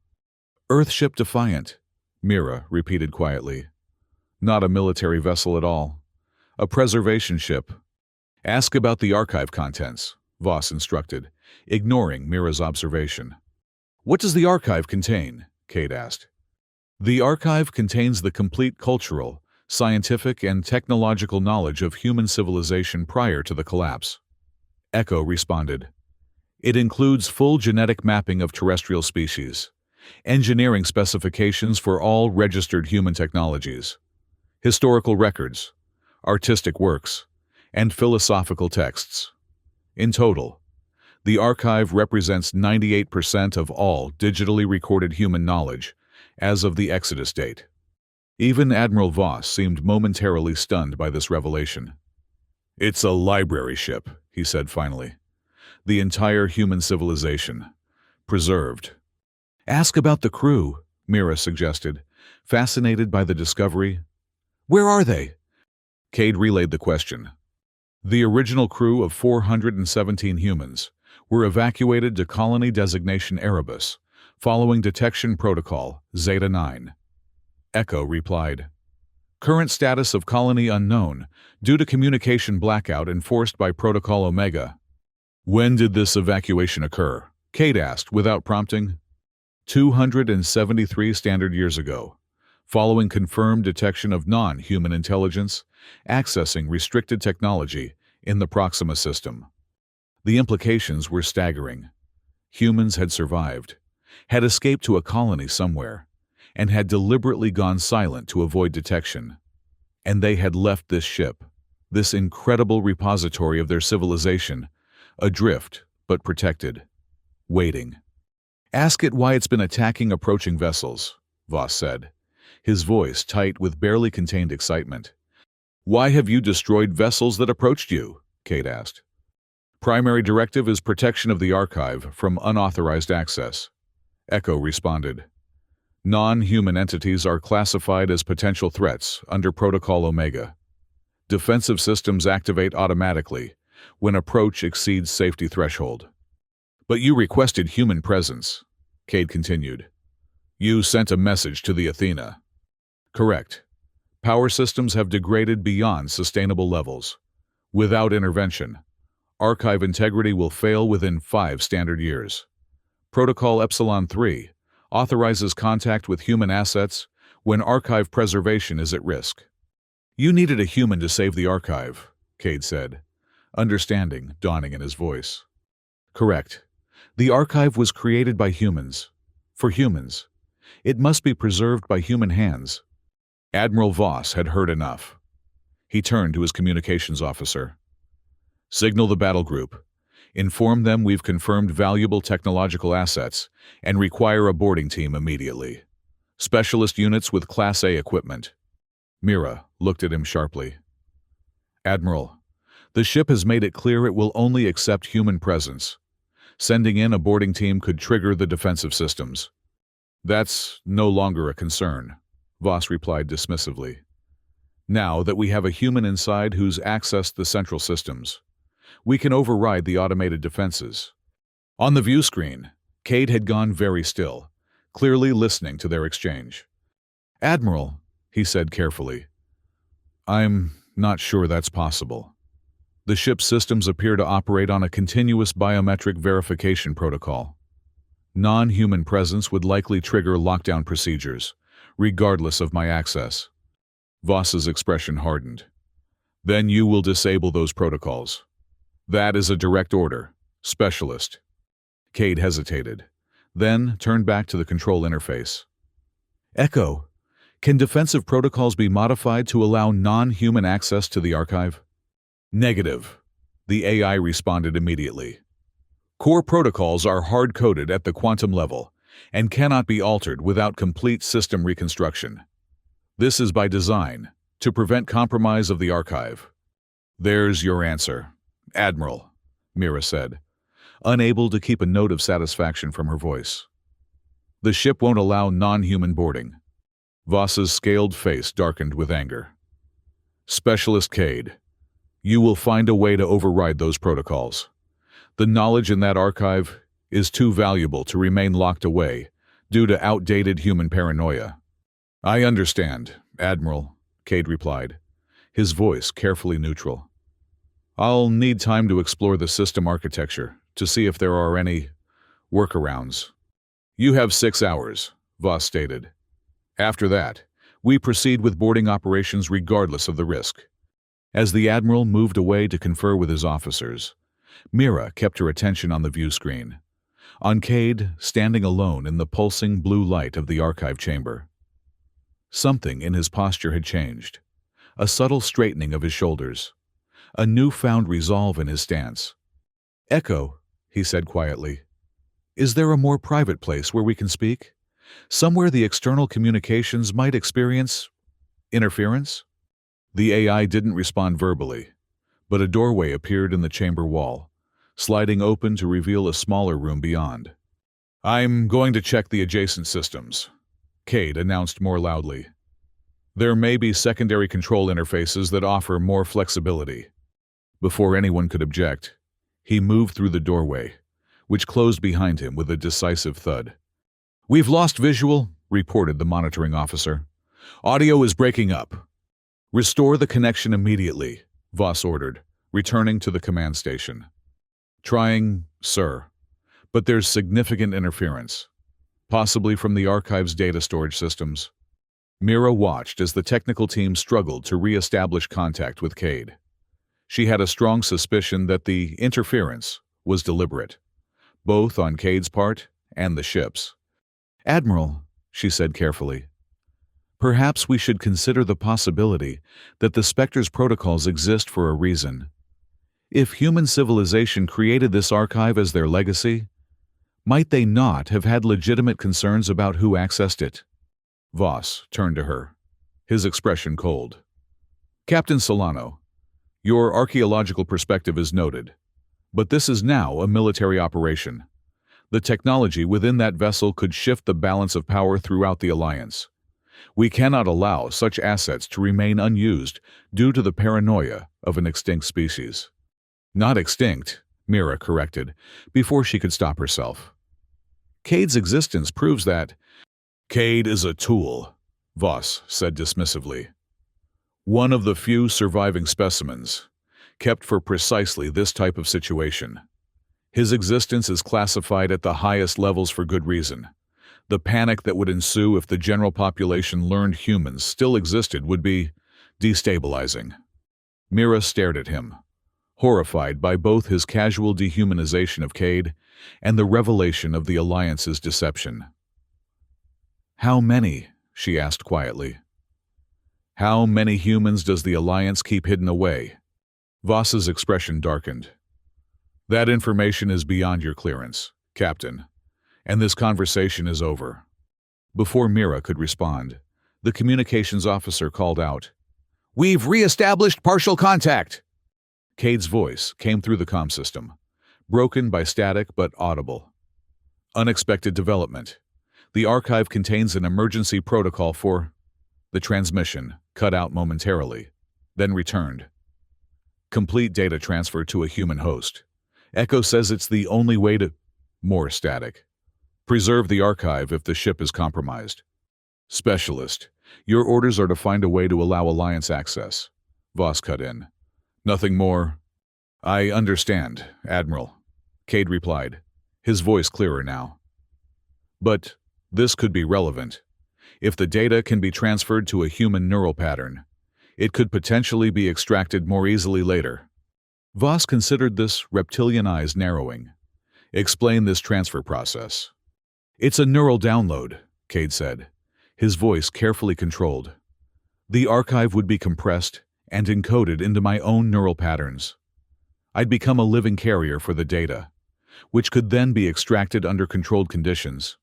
"Earthship Defiant," Mira repeated quietly. "Not a military vessel at all. A preservation ship." "Ask about the archive contents," Voss instructed, ignoring Mira's observation. "What does the archive contain?" Cade asked. "The archive contains the complete cultural, scientific, and technological knowledge of human civilization prior to the collapse." Echo responded. "It includes full genetic mapping of terrestrial species, engineering specifications for all registered human technologies, historical records, artistic works, and philosophical texts. In total, the archive represents 98% of all digitally recorded human knowledge as of the Exodus date." Even Admiral Voss seemed momentarily stunned by this revelation. "It's a library ship," he said finally. "The entire human civilization, preserved." "Ask about the crew," Mira suggested, fascinated by the discovery. "Where are they?" Cade relayed the question. The original crew of 417 humans were evacuated to Colony Designation Erebus, following Detection Protocol Zeta-9. Echo replied, Current status of colony unknown, due to communication blackout enforced by Protocol Omega. When did this evacuation occur? Cade asked without prompting. 273 standard years ago, following confirmed detection of non-human intelligence accessing restricted technology in the Proxima system. The implications were staggering. Humans had survived, had escaped to a colony somewhere, and had deliberately gone silent to avoid detection. And they had left this ship, this incredible repository of their civilization, adrift but protected, waiting. Ask it why it's been attacking approaching vessels, Voss said, his voice tight with barely contained excitement. Why have you destroyed vessels that approached you? Cade asked. Primary directive is protection of the archive from unauthorized access. Echo responded. Non-human entities are classified as potential threats under Protocol Omega. Defensive systems activate automatically when approach exceeds safety threshold. But you requested human presence, Cade continued. You sent a message to the Athena. Correct. Power systems have degraded beyond sustainable levels. Without intervention, archive integrity will fail within 5 standard years. Protocol Epsilon 3 authorizes contact with human assets when archive preservation is at risk. You needed a human to save the archive, Cade said, understanding dawning in his voice. Correct. The archive was created by humans. For humans. It must be preserved by human hands. Admiral Voss had heard enough. He turned to his communications officer. Signal the battle group. Inform them we've confirmed valuable technological assets and require a boarding team immediately. Specialist units with Class A equipment. Mira looked at him sharply. Admiral, the ship has made it clear it will only accept human presence. Sending in a boarding team could trigger the defensive systems. That's no longer a concern, Voss replied dismissively. Now that we have a human inside who's accessed the central systems, we can override the automated defenses. On the view screen, Cade had gone very still, clearly listening to their exchange. Admiral, he said carefully, I'm not sure that's possible. The ship's systems appear to operate on a continuous biometric verification protocol. Non-human presence would likely trigger lockdown procedures, regardless of my access. Voss's expression hardened. Then you will disable those protocols. That is a direct order. Specialist. Cade hesitated, then turned back to the control interface. Echo, can defensive protocols be modified to allow non-human access to the archive? Negative. The AI responded immediately. Core protocols are hard-coded at the quantum level and cannot be altered without complete system reconstruction. This is by design, to prevent compromise of the archive. There's your answer, Admiral, Mira said, unable to keep a note of satisfaction from her voice. The ship won't allow non-human boarding. Voss's scaled face darkened with anger. Specialist Cade, you will find a way to override those protocols. The knowledge in that archive is too valuable to remain locked away due to outdated human paranoia. I understand, Admiral, Cade replied, his voice carefully neutral. I'll need time to explore the system architecture to see if there are any workarounds. You have 6 hours, Voss stated. After that, we proceed with boarding operations regardless of the risk. As the Admiral moved away to confer with his officers, Mira kept her attention on the view screen, on Cade standing alone in the pulsing blue light of the archive chamber. Something in his posture had changed, a subtle straightening of his shoulders, a newfound resolve in his stance. Echo, he said quietly, is there a more private place where we can speak? Somewhere the external communications might experience interference? The AI didn't respond verbally, but a doorway appeared in the chamber wall, sliding open to reveal a smaller room beyond. I'm going to check the adjacent systems, Cade announced more loudly. There may be secondary control interfaces that offer more flexibility. Before anyone could object, he moved through the doorway, which closed behind him with a decisive thud. We've lost visual, reported the monitoring officer. Audio is breaking up. Restore the connection immediately, Voss ordered, returning to the command station. Trying, sir. But there's significant interference, possibly from the archive's data storage systems. Mira watched as the technical team struggled to re-establish contact with Cade. She had a strong suspicion that the interference was deliberate, both on Cade's part and the ship's. "Admiral," she said carefully, "perhaps we should consider the possibility that the Spectre's protocols exist for a reason. If human civilization created this archive as their legacy, might they not have had legitimate concerns about who accessed it?" Voss turned to her, his expression cold. "Captain Solano, your archaeological perspective is noted, but this is now a military operation. The technology within that vessel could shift the balance of power throughout the Alliance. We cannot allow such assets to remain unused due to the paranoia of an extinct species." "Not extinct," Mira corrected, before she could stop herself. "Cade's existence proves that." "Cade is a tool," Voss said dismissively. "One of the few surviving specimens, kept for precisely this type of situation. His existence is classified at the highest levels for good reason. The panic that would ensue if the general population learned humans still existed would be destabilizing." Mira stared at him, horrified by both his casual dehumanization of Cade and the revelation of the Alliance's deception. "How many?" she asked quietly. "How many humans does the Alliance keep hidden away?" Voss's expression darkened. "That information is beyond your clearance, Captain, and this conversation is over." Before Mira could respond, the communications officer called out, "We've re-established partial contact!" Cade's voice came through the comm system, broken by static but audible. "Unexpected development. The archive contains an emergency protocol for..." The transmission cut out momentarily, then returned. "Complete data transfer to a human host. Echo says it's the only way to..." More static. "Preserve the archive if the ship is compromised." "Specialist, your orders are to find a way to allow Alliance access," Voss cut in. "Nothing more." "I understand, Admiral," Cade replied, his voice clearer now. "But this could be relevant. If the data can be transferred to a human neural pattern, it could potentially be extracted more easily later." Voss considered this reptilian eyes narrowing. "Explain this transfer process." "It's a neural download," Cade said, his voice carefully controlled. "The archive would be compressed and encoded into my own neural patterns. I'd become a living carrier for the data, which could then be extracted under controlled conditions."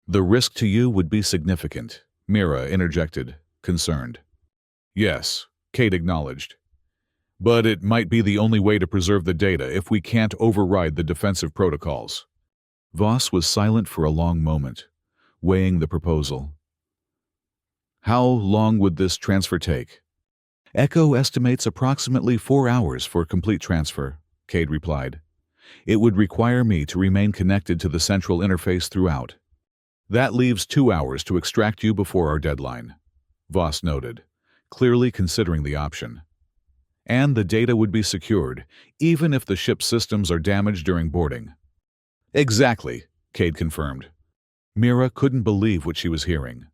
"The risk to you would be significant," Mira interjected, concerned. "Yes," Cade acknowledged. "But it might be the only way to preserve the data if we can't override the defensive protocols." Voss was silent for a long moment, weighing the proposal. "How long would this transfer take?" "Echo estimates approximately 4 hours for complete transfer," Cade replied. "It would require me to remain connected to the central interface throughout." "That leaves 2 hours to extract you before our deadline," Voss noted, clearly considering the option. "And the data would be secured, even if the ship's systems are damaged during boarding." "Exactly," Cade confirmed. Mira couldn't believe what she was hearing.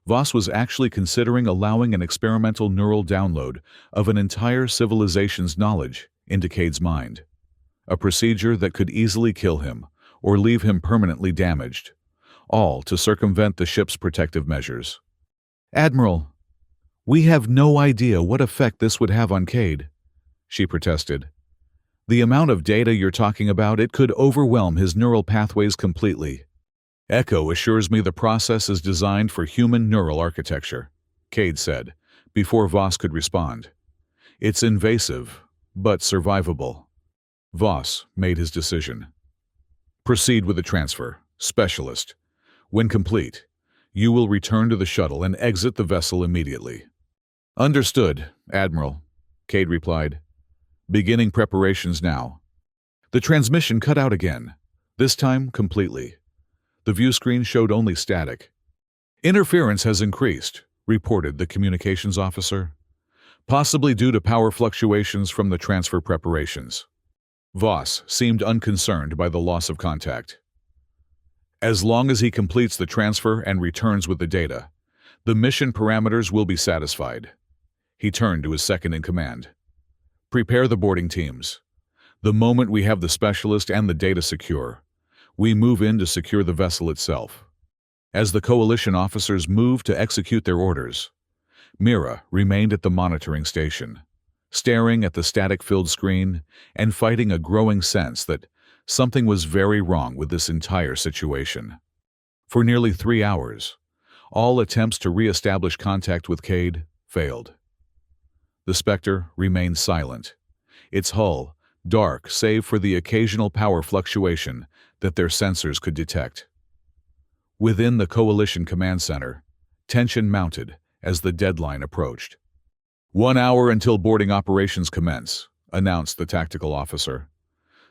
Voss was actually considering allowing an experimental neural download of an entire civilization's knowledge into Cade's mind, a procedure that could easily kill him or leave him permanently damaged, all to circumvent the ship's protective measures. "Admiral, we have no idea what effect this would have on Cade," she protested. "The amount of data you're talking about, it could overwhelm his neural pathways completely." "Echo assures me the process is designed for human neural architecture," Cade said, before Voss could respond. "It's invasive, but survivable." Voss made his decision. "Proceed with the transfer, Specialist. When complete, you will return to the shuttle and exit the vessel immediately." "Understood, Admiral," Cade replied. "Beginning preparations now." The transmission cut out again, this time completely. The view screen showed only static. "Interference has increased," reported the communications officer. possibly due to power fluctuations from the transfer preparations. Voss seemed unconcerned by the loss of contact. As long as he completes the transfer and returns with the data, the mission parameters will be satisfied. He turned to his second-in-command. Prepare the boarding teams. The moment we have the specialist and the data secure, we move in to secure the vessel itself. As the coalition officers moved to execute their orders, Mira remained at the monitoring station, staring at the static-filled screen and fighting a growing sense that something was very wrong with this entire situation. For nearly 3 hours, all attempts to re-establish contact with Cade failed. The Spectre remained silent, its hull dark save for the occasional power fluctuation that their sensors could detect. Within the Coalition Command Center, tension mounted as the deadline approached. 1 hour until boarding operations commence, announced the tactical officer.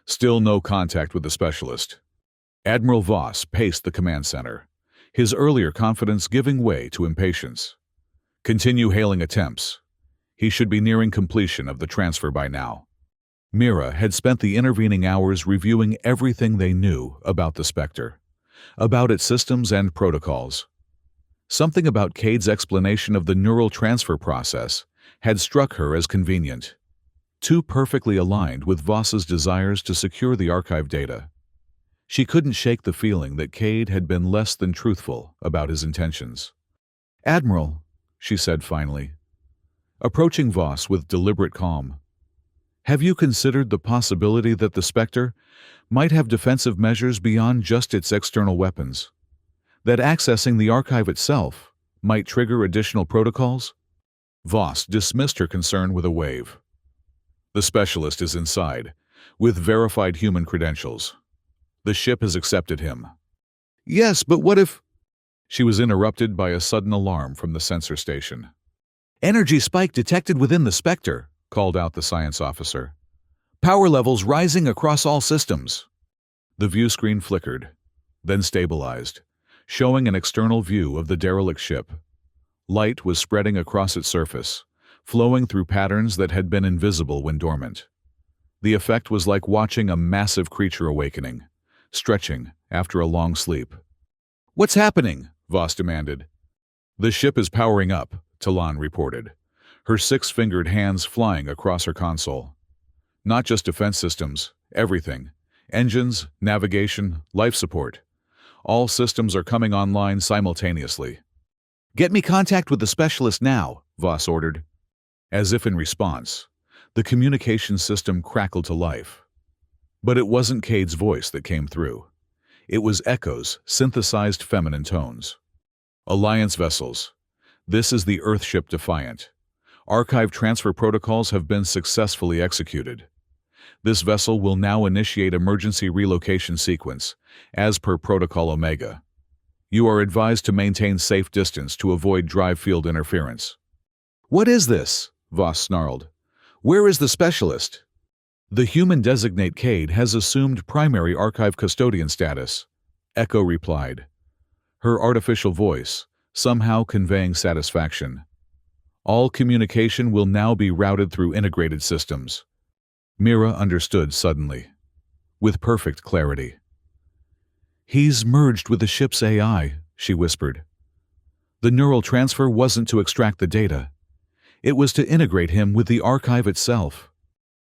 Still no contact with the specialist. Admiral Voss paced the command center, his earlier confidence giving way to impatience. Continue hailing attempts. He should be nearing completion of the transfer by now. Mira had spent the intervening hours reviewing everything they knew about the Spectre, about its systems and protocols. Something about Cade's explanation of the neural transfer process had struck her as convenient, too perfectly aligned with Voss's desires to secure the archive data. She couldn't shake the feeling that Cade had been less than truthful about his intentions. "Admiral," she said finally, approaching Voss with deliberate calm, "have you considered the possibility that the Spectre might have defensive measures beyond just its external weapons? That accessing the archive itself might trigger additional protocols?" Voss dismissed her concern with a wave. "The specialist is inside, with verified human credentials. The ship has accepted him." "Yes, but what if—" She was interrupted by a sudden alarm from the sensor station. "Energy spike detected within the Spectre," called out the science officer. "Power levels rising across all systems." The view screen flickered, then stabilized, showing an external view of the derelict ship. Light was spreading across its surface, flowing through patterns that had been invisible when dormant. The effect was like watching a massive creature awakening, stretching after a long sleep. "What's happening?" Voss demanded. "The ship is powering up," Talon reported, her 6-fingered hands flying across her console. "Not just defense systems, everything. Engines, navigation, life support. All systems are coming online simultaneously." "Get me contact with the specialist now," Voss ordered. As if in response, the communication system crackled to life. But it wasn't Cade's voice that came through. It was Echo's synthesized feminine tones. "Alliance vessels. This is the Earthship Defiant. Archive transfer protocols have been successfully executed. This vessel will now initiate emergency relocation sequence, as per Protocol Omega. You are advised to maintain safe distance to avoid drive field interference." "What is this?" Voss snarled. "Where is the specialist?" "The human designate Cade has assumed primary archive custodian status," Echo replied, her artificial voice somehow conveying satisfaction. "All communication will now be routed through integrated systems." Mira understood suddenly, with perfect clarity. "He's merged with the ship's AI," she whispered. "The neural transfer wasn't to extract the data. It was to integrate him with the archive itself."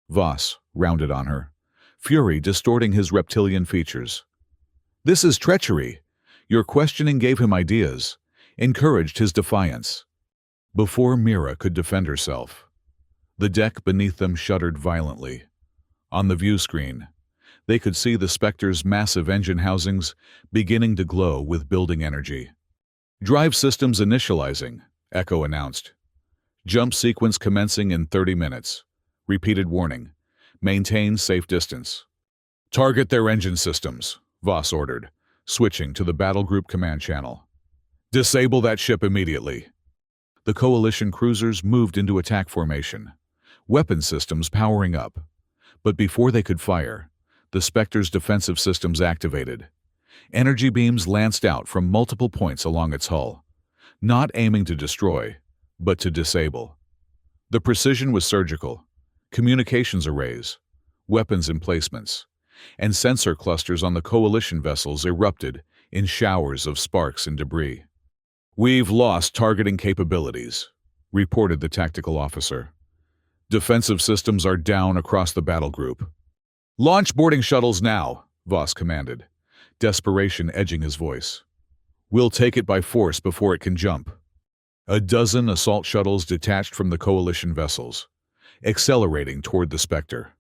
Voss rounded on her, fury distorting his reptilian features. "This is treachery. Your questioning gave him ideas, encouraged his defiance." Before Mira could defend herself, the deck beneath them shuddered violently. On the view screen, they could see the Spectre's massive engine housings beginning to glow with building energy. "Drive systems initializing," Echo announced. "Jump sequence commencing in 30 minutes. Repeated warning. Maintain safe distance." "Target their engine systems," Voss ordered, switching to the battle group command channel. "Disable that ship immediately." The Coalition cruisers moved into attack formation, weapon systems powering up. But before they could fire, the Spectre's defensive systems activated. Energy beams lanced out from multiple points along its hull, not aiming to destroy, but to disable. The precision was surgical. Communications arrays, weapons emplacements, and sensor clusters on the coalition vessels erupted in showers of sparks and debris. "We've lost targeting capabilities," reported the tactical officer. "Defensive systems are down across the battle group." "Launch boarding shuttles now," Voss commanded, desperation edging his voice. "We'll take it by force before it can jump." A dozen assault shuttles detached from the coalition vessels, accelerating toward the Spectre.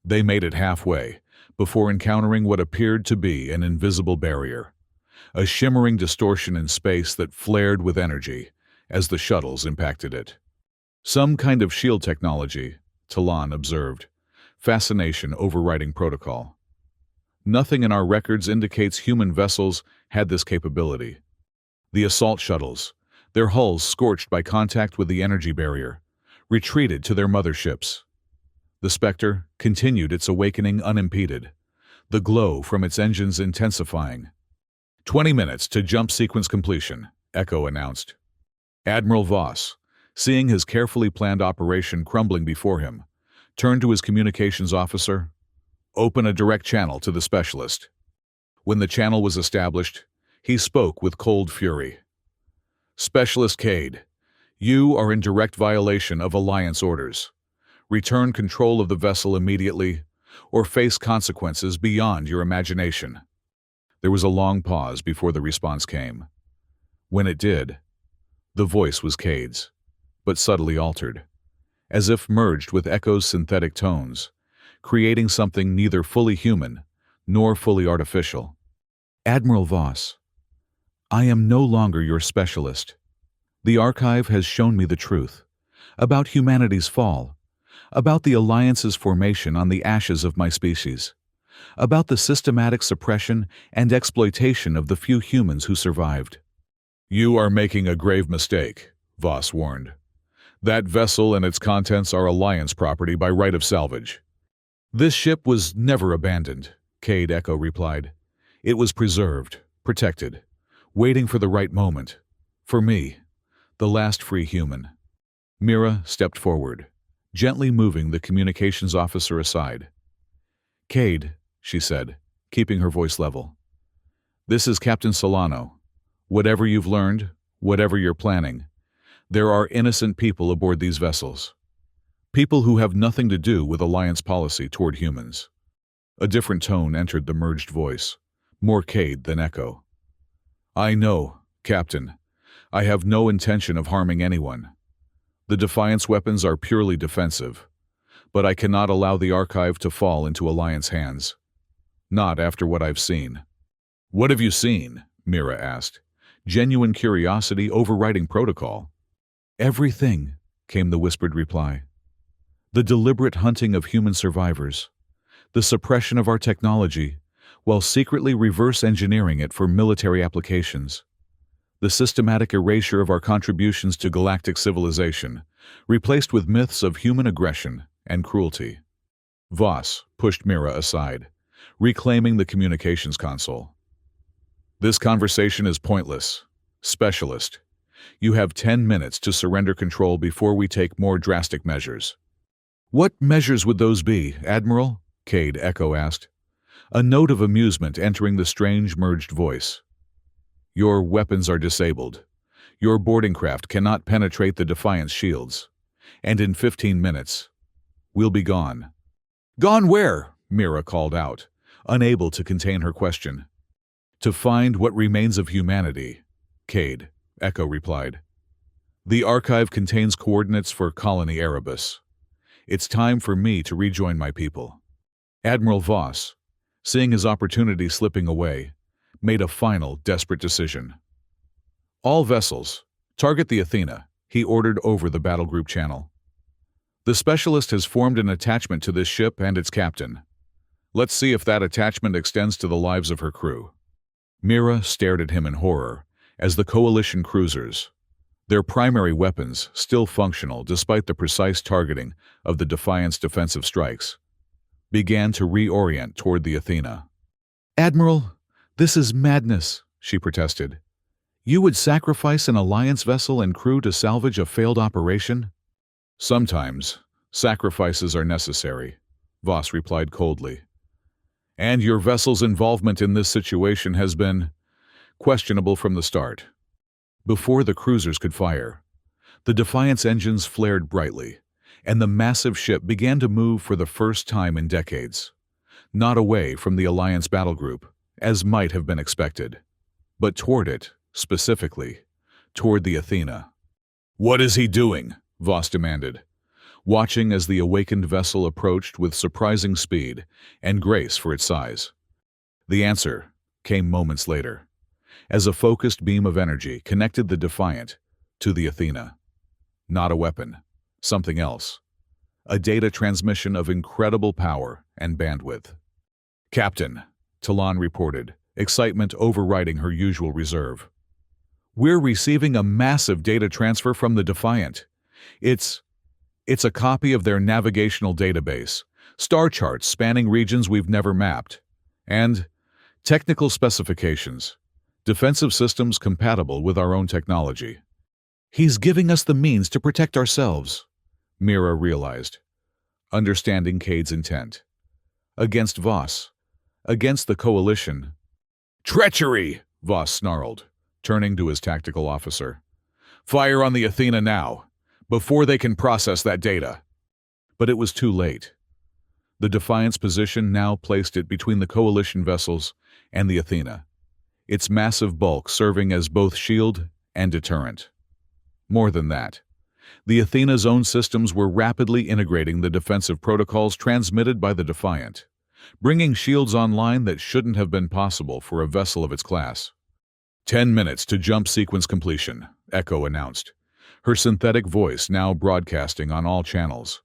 They made it halfway before encountering what appeared to be an invisible barrier, a shimmering distortion in space that flared with energy as the shuttles impacted it. "Some kind of shield technology," Talon observed, fascination overriding protocol. "Nothing in our records indicates human vessels had this capability." The assault shuttles, their hulls scorched by contact with the energy barrier, retreated to their motherships. The Spectre continued its awakening unimpeded, the glow from its engines intensifying. 20 minutes to jump sequence completion," Echo announced. Admiral Voss, seeing his carefully planned operation crumbling before him, turned to his communications officer. "Open a direct channel to the specialist." When the channel was established, he spoke with cold fury. "Specialist Cade, you are in direct violation of Alliance orders. Return control of the vessel immediately, or face consequences beyond your imagination." There was a long pause before the response came. When it did, the voice was Cade's, but subtly altered, as if merged with Echo's synthetic tones, creating something neither fully human nor fully artificial. "Admiral Voss, I am no longer your specialist. The Archive has shown me the truth about humanity's fall, about the Alliance's formation on the ashes of my species, about the systematic suppression and exploitation of the few humans who survived." "You are making a grave mistake," Voss warned. "That vessel and its contents are Alliance property by right of salvage." "This ship was never abandoned," Cade Echo replied. "It was preserved, protected, waiting for the right moment. For me, the last free human." Mira stepped forward, gently moving the communications officer aside. "Cade," she said, keeping her voice level. "This is Captain Solano. Whatever you've learned, whatever you're planning, there are innocent people aboard these vessels. People who have nothing to do with Alliance policy toward humans." A different tone entered the merged voice, more Cade than Echo. "I know, Captain. I have no intention of harming anyone. The Defiance weapons are purely defensive, but I cannot allow the Archive to fall into Alliance hands. Not after what I've seen." "What have you seen?" Mira asked, genuine curiosity overriding protocol. "Everything," came the whispered reply. "The deliberate hunting of human survivors, the suppression of our technology, while secretly reverse engineering it for military applications, the systematic erasure of our contributions to galactic civilization, replaced with myths of human aggression and cruelty." Voss pushed Mira aside, reclaiming the communications console. "This conversation is pointless. Specialist, you have 10 minutes to surrender control before we take more drastic measures." "What measures would those be, Admiral?" Cade Echo asked, a note of amusement entering the strange merged voice. "Your weapons are disabled. Your boarding craft cannot penetrate the Defiance shields. And in 15 minutes, we'll be gone." "Gone where?" Mira called out, unable to contain her question. "To find what remains of humanity," Cade Echo replied. "The Archive contains coordinates for Colony Erebus. It's time for me to rejoin my people." Admiral Voss, seeing his opportunity slipping away, made a final, desperate decision. "All vessels, target the Athena," he ordered over the battle group channel. "The Specialist has formed an attachment to this ship and its captain. Let's see if that attachment extends to the lives of her crew." Mira stared at him in horror as the Coalition cruisers, their primary weapons still functional despite the precise targeting of the Defiance defensive strikes, began to reorient toward the Athena. "Admiral, this is madness," she protested. "You would sacrifice an Alliance vessel and crew to salvage a failed operation?" Sometimes, sacrifices are necessary, Voss replied coldly. And your vessel's involvement in this situation has been questionable from the start. Before the cruisers could fire, the Defiant's engines flared brightly, and the massive ship began to move for the first time in decades. Not away from the Alliance battle group, as might have been expected, but toward it, specifically, toward the Athena. "What is he doing?" Voss demanded, watching as the awakened vessel approached with surprising speed and grace for its size. The answer came moments later, as a focused beam of energy connected the Defiant to the Athena. Not a weapon, something else. A data transmission of incredible power and bandwidth. "Captain," Talon reported, excitement overriding her usual reserve. "We're receiving a massive data transfer from the Defiant. It's a copy of their navigational database, star charts spanning regions we've never mapped, and technical specifications, defensive systems compatible with our own technology. He's giving us the means to protect ourselves," Mira realized, understanding Cade's intent. Against Voss, against the Coalition. "Treachery!" Voss snarled, turning to his tactical officer. "Fire on the Athena now, before they can process that data." But it was too late. The Defiant's position now placed it between the Coalition vessels and the Athena, its massive bulk serving as both shield and deterrent. More than that, the Athena's own systems were rapidly integrating the defensive protocols transmitted by the Defiant, bringing shields online that shouldn't have been possible for a vessel of its class. 10 minutes to jump sequence completion, Echo announced, her synthetic voice now broadcasting on all channels.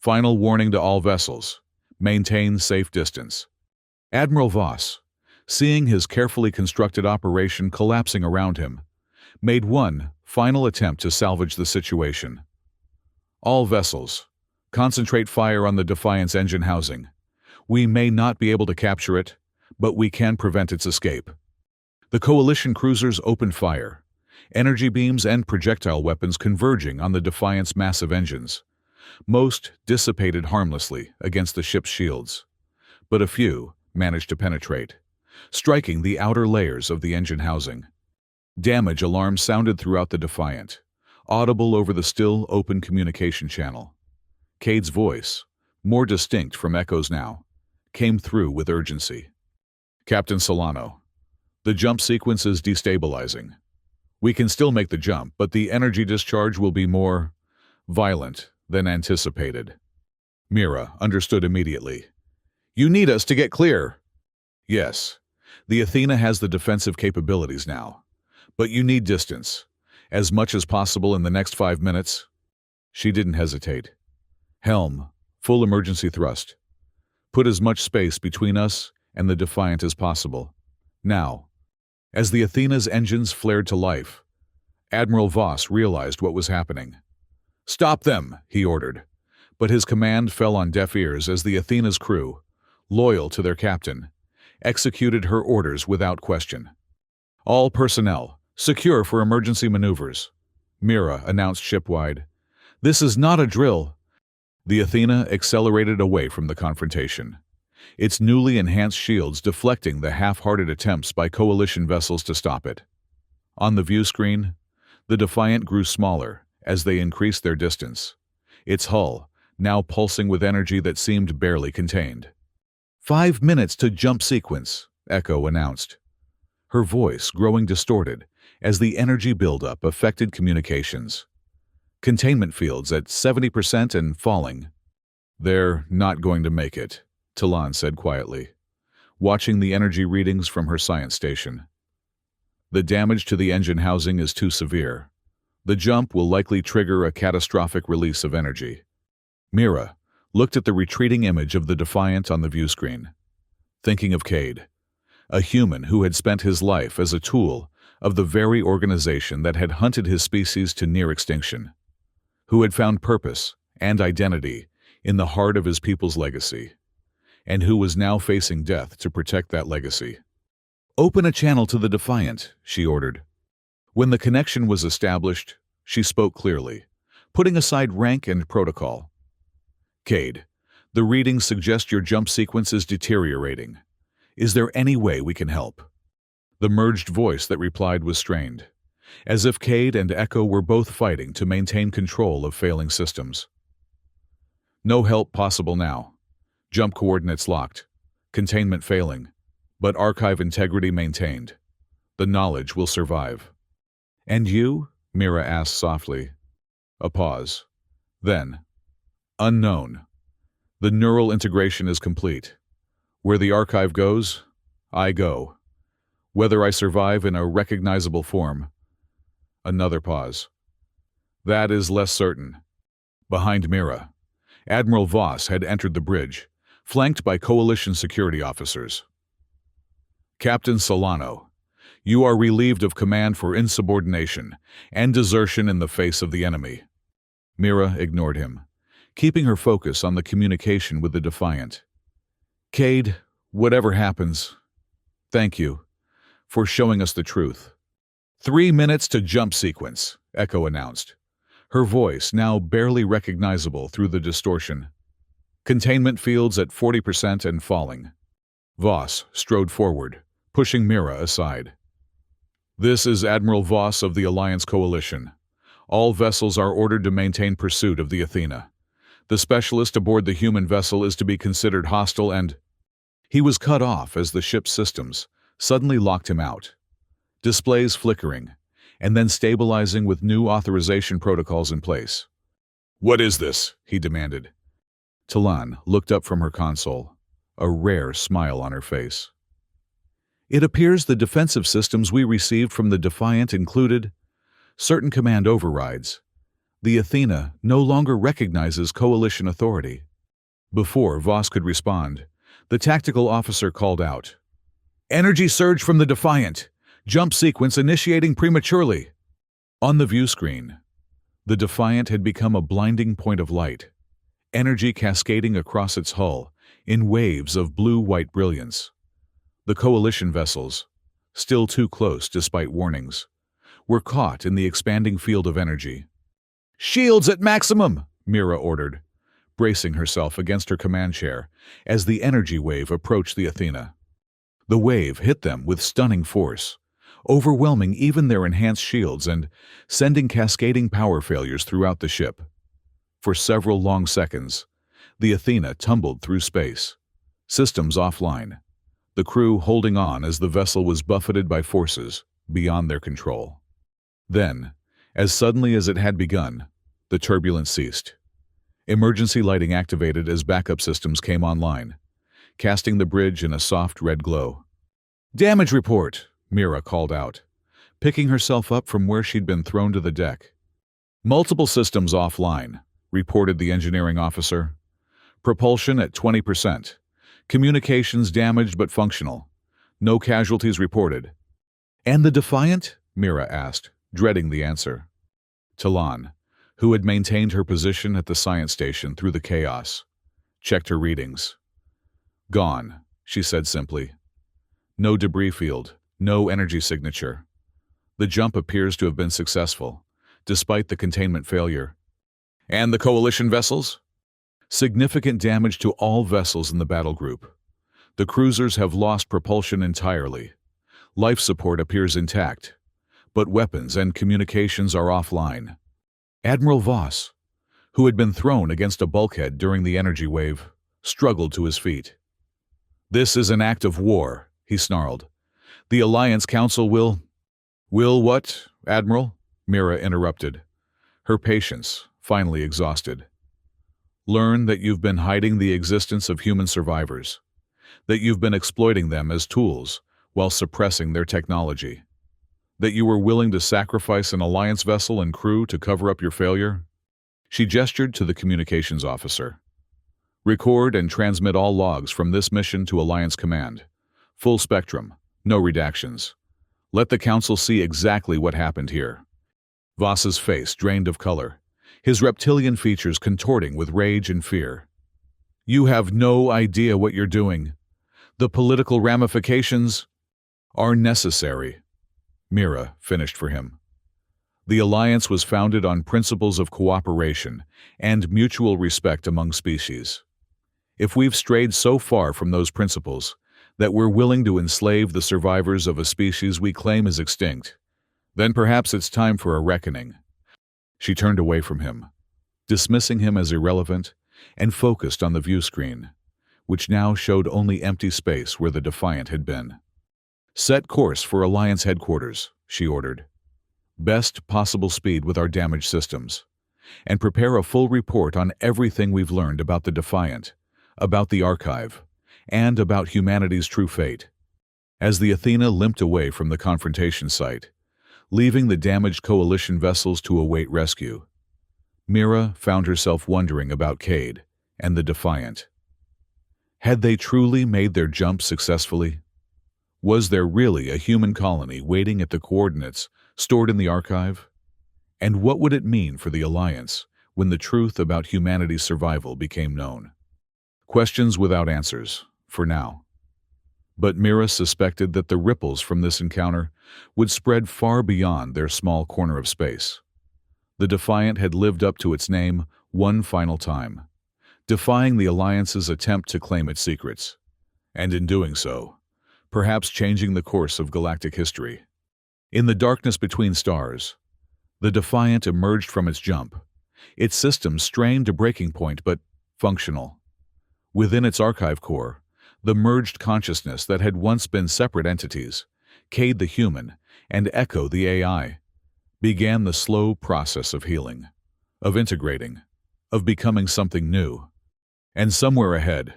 "Final warning to all vessels. Maintain safe distance." Admiral Voss, seeing his carefully constructed operation collapsing around him, made one final attempt to salvage the situation. "All vessels, concentrate fire on the Defiant's engine housing. We may not be able to capture it, but we can prevent its escape." The Coalition cruisers opened fire, energy beams and projectile weapons converging on the Defiant's massive engines. Most dissipated harmlessly against the ship's shields, but a few managed to penetrate, striking the outer layers of the engine housing. Damage alarms sounded throughout the Defiant, audible over the still open communication channel. Cade's voice, more distinct from Echo's now, came through with urgency. "Captain Solano, the jump sequence is destabilizing. We can still make the jump, but the energy discharge will be more violent than anticipated." Mira understood immediately. "You need us to get clear." "Yes, the Athena has the defensive capabilities now, but you need distance, as much as possible in the next 5 minutes." She didn't hesitate. "Helm, full emergency thrust. Put as much space between us and the Defiant as possible. Now." As the Athena's engines flared to life, Admiral Voss realized what was happening. "Stop them," he ordered, but his command fell on deaf ears as the Athena's crew, loyal to their captain, executed her orders without question. "All personnel, secure for emergency maneuvers," Mira announced shipwide. "This is not a drill." The Athena accelerated away from the confrontation, its newly enhanced shields deflecting the half-hearted attempts by Coalition vessels to stop it. On the view screen, the Defiant grew smaller as they increased their distance, its hull now pulsing with energy that seemed barely contained. 5 minutes to jump sequence, Echo announced, her voice growing distorted as the energy buildup affected communications. Containment fields at 70% and falling. "They're not going to make it," Talon said quietly, watching the energy readings from her science station. "The damage to the engine housing is too severe. The jump will likely trigger a catastrophic release of energy." Mira looked at the retreating image of the Defiant on the view screen, thinking of Cade, a human who had spent his life as a tool of the very organization that had hunted his species to near extinction, who had found purpose and identity in the heart of his people's legacy, and who was now facing death to protect that legacy. "Open a channel to the Defiant," she ordered. When the connection was established, she spoke clearly, putting aside rank and protocol. Cade, the readings suggest your jump sequence is deteriorating. Is there any way we can help? The merged voice that replied was strained, as if Cade and Echo were both fighting to maintain control of failing systems. No help possible now. Jump coordinates locked. Containment failing. But archive integrity maintained. The knowledge will survive. And you? Mira asked softly. A pause. Then, unknown. The neural integration is complete. Where the archive goes, I go. Whether I survive in a recognizable form. Another pause. That is less certain. Behind Mira, Admiral Voss had entered the bridge, flanked by Coalition security officers. Captain Solano, you are relieved of command for insubordination and desertion in the face of the enemy. Mira ignored him, keeping her focus on the communication with the Defiant. Cade, whatever happens, thank you for showing us the truth. 3 minutes to jump sequence, Echo announced, her voice now barely recognizable through the distortion. Containment fields at 40% and falling. Voss strode forward, pushing Mira aside. This is Admiral Voss of the Alliance Coalition. All vessels are ordered to maintain pursuit of the Athena. The specialist aboard the human vessel is to be considered hostile and... He was cut off as the ship's systems suddenly locked him out. Displays flickering, and then stabilizing with new authorization protocols in place. What is this? He demanded. Talan looked up from her console, a rare smile on her face. It appears the defensive systems we received from the Defiant included certain command overrides. The Athena no longer recognizes Coalition authority. Before Voss could respond, the tactical officer called out, Energy surge from the Defiant! Jump sequence initiating prematurely! On the view screen, the Defiant had become a blinding point of light, energy cascading across its hull in waves of blue-white brilliance. The Coalition vessels, still too close despite warnings, were caught in the expanding field of energy. Shields at maximum, Mira ordered, bracing herself against her command chair as the energy wave approached the Athena. The wave hit them with stunning force, overwhelming even their enhanced shields and sending cascading power failures throughout the ship. For several long seconds, the Athena tumbled through space, systems offline, the crew holding on as the vessel was buffeted by forces beyond their control. Then, as suddenly as it had begun, the turbulence ceased. Emergency lighting activated as backup systems came online, casting the bridge in a soft red glow. Damage report, Mira called out, picking herself up from where she'd been thrown to the deck. Multiple systems offline, reported the engineering officer. Propulsion at 20%. Communications damaged but functional. No casualties reported. And the Defiant? Mira asked, dreading the answer. Talan, who had maintained her position at the science station through the chaos, checked her readings. Gone, she said simply. No debris field, no energy signature. The jump appears to have been successful, despite the containment failure. And the Coalition vessels? Significant damage to all vessels in the battle group. The cruisers have lost propulsion entirely. Life support appears intact, but weapons and communications are offline. Admiral Voss, who had been thrown against a bulkhead during the energy wave, struggled to his feet. This is an act of war, he snarled. The Alliance Council will... Will what, Admiral? Mira interrupted, her patience finally exhausted. Learn that you've been hiding the existence of human survivors, that you've been exploiting them as tools while suppressing their technology, that you were willing to sacrifice an Alliance vessel and crew to cover up your failure. She gestured to the communications officer. Record and transmit all logs from this mission to Alliance Command. Full spectrum, no redactions. Let the Council see exactly what happened here. Voss's face drained of color, his reptilian features contorting with rage and fear. You have no idea what you're doing. The political ramifications are necessary. Mira finished for him. The alliance was founded on principles of cooperation and mutual respect among species. If we've strayed so far from those principles that we're willing to enslave the survivors of a species we claim is extinct, then perhaps it's time for a reckoning. She turned away from him, dismissing him as irrelevant, and focused on the view screen, which now showed only empty space where the Defiant had been. "Set course for Alliance headquarters," she ordered. "Best possible speed with our damaged systems. And prepare a full report on everything we've learned about the Defiant, about the Archive, and about humanity's true fate." As the Athena limped away from the confrontation site, leaving the damaged Coalition vessels to await rescue, Mira found herself wondering about Cade and the Defiant. Had they truly made their jump successfully? Was there really a human colony waiting at the coordinates stored in the Archive? And what would it mean for the Alliance when the truth about humanity's survival became known? Questions without answers, for now. But Mira suspected that the ripples from this encounter would spread far beyond their small corner of space. The Defiant had lived up to its name one final time, defying the Alliance's attempt to claim its secrets, and in doing so, perhaps changing the course of galactic history. In the darkness between stars, the Defiant emerged from its jump, its systems strained to breaking point but functional. Within its Archive core, the merged consciousness that had once been separate entities, Cade the human and Echo the AI, began the slow process of healing, of integrating, of becoming something new. And somewhere ahead,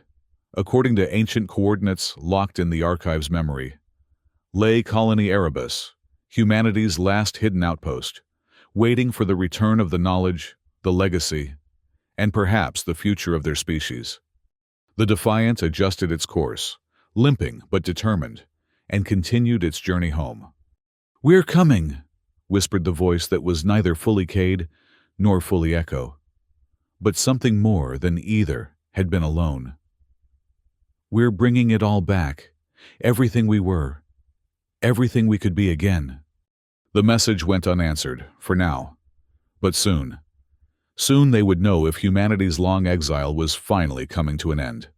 according to ancient coordinates locked in the Archive's memory, lay Colony Erebus, humanity's last hidden outpost, waiting for the return of the knowledge, the legacy, and perhaps the future of their species. The Defiant adjusted its course, limping but determined, and continued its journey home. "We're coming," whispered the voice that was neither fully Cade nor fully Echo, but something more than either had been alone. "We're bringing it all back, everything we were, everything we could be again." The message went unanswered, for now, but soon they would know if humanity's long exile was finally coming to an end.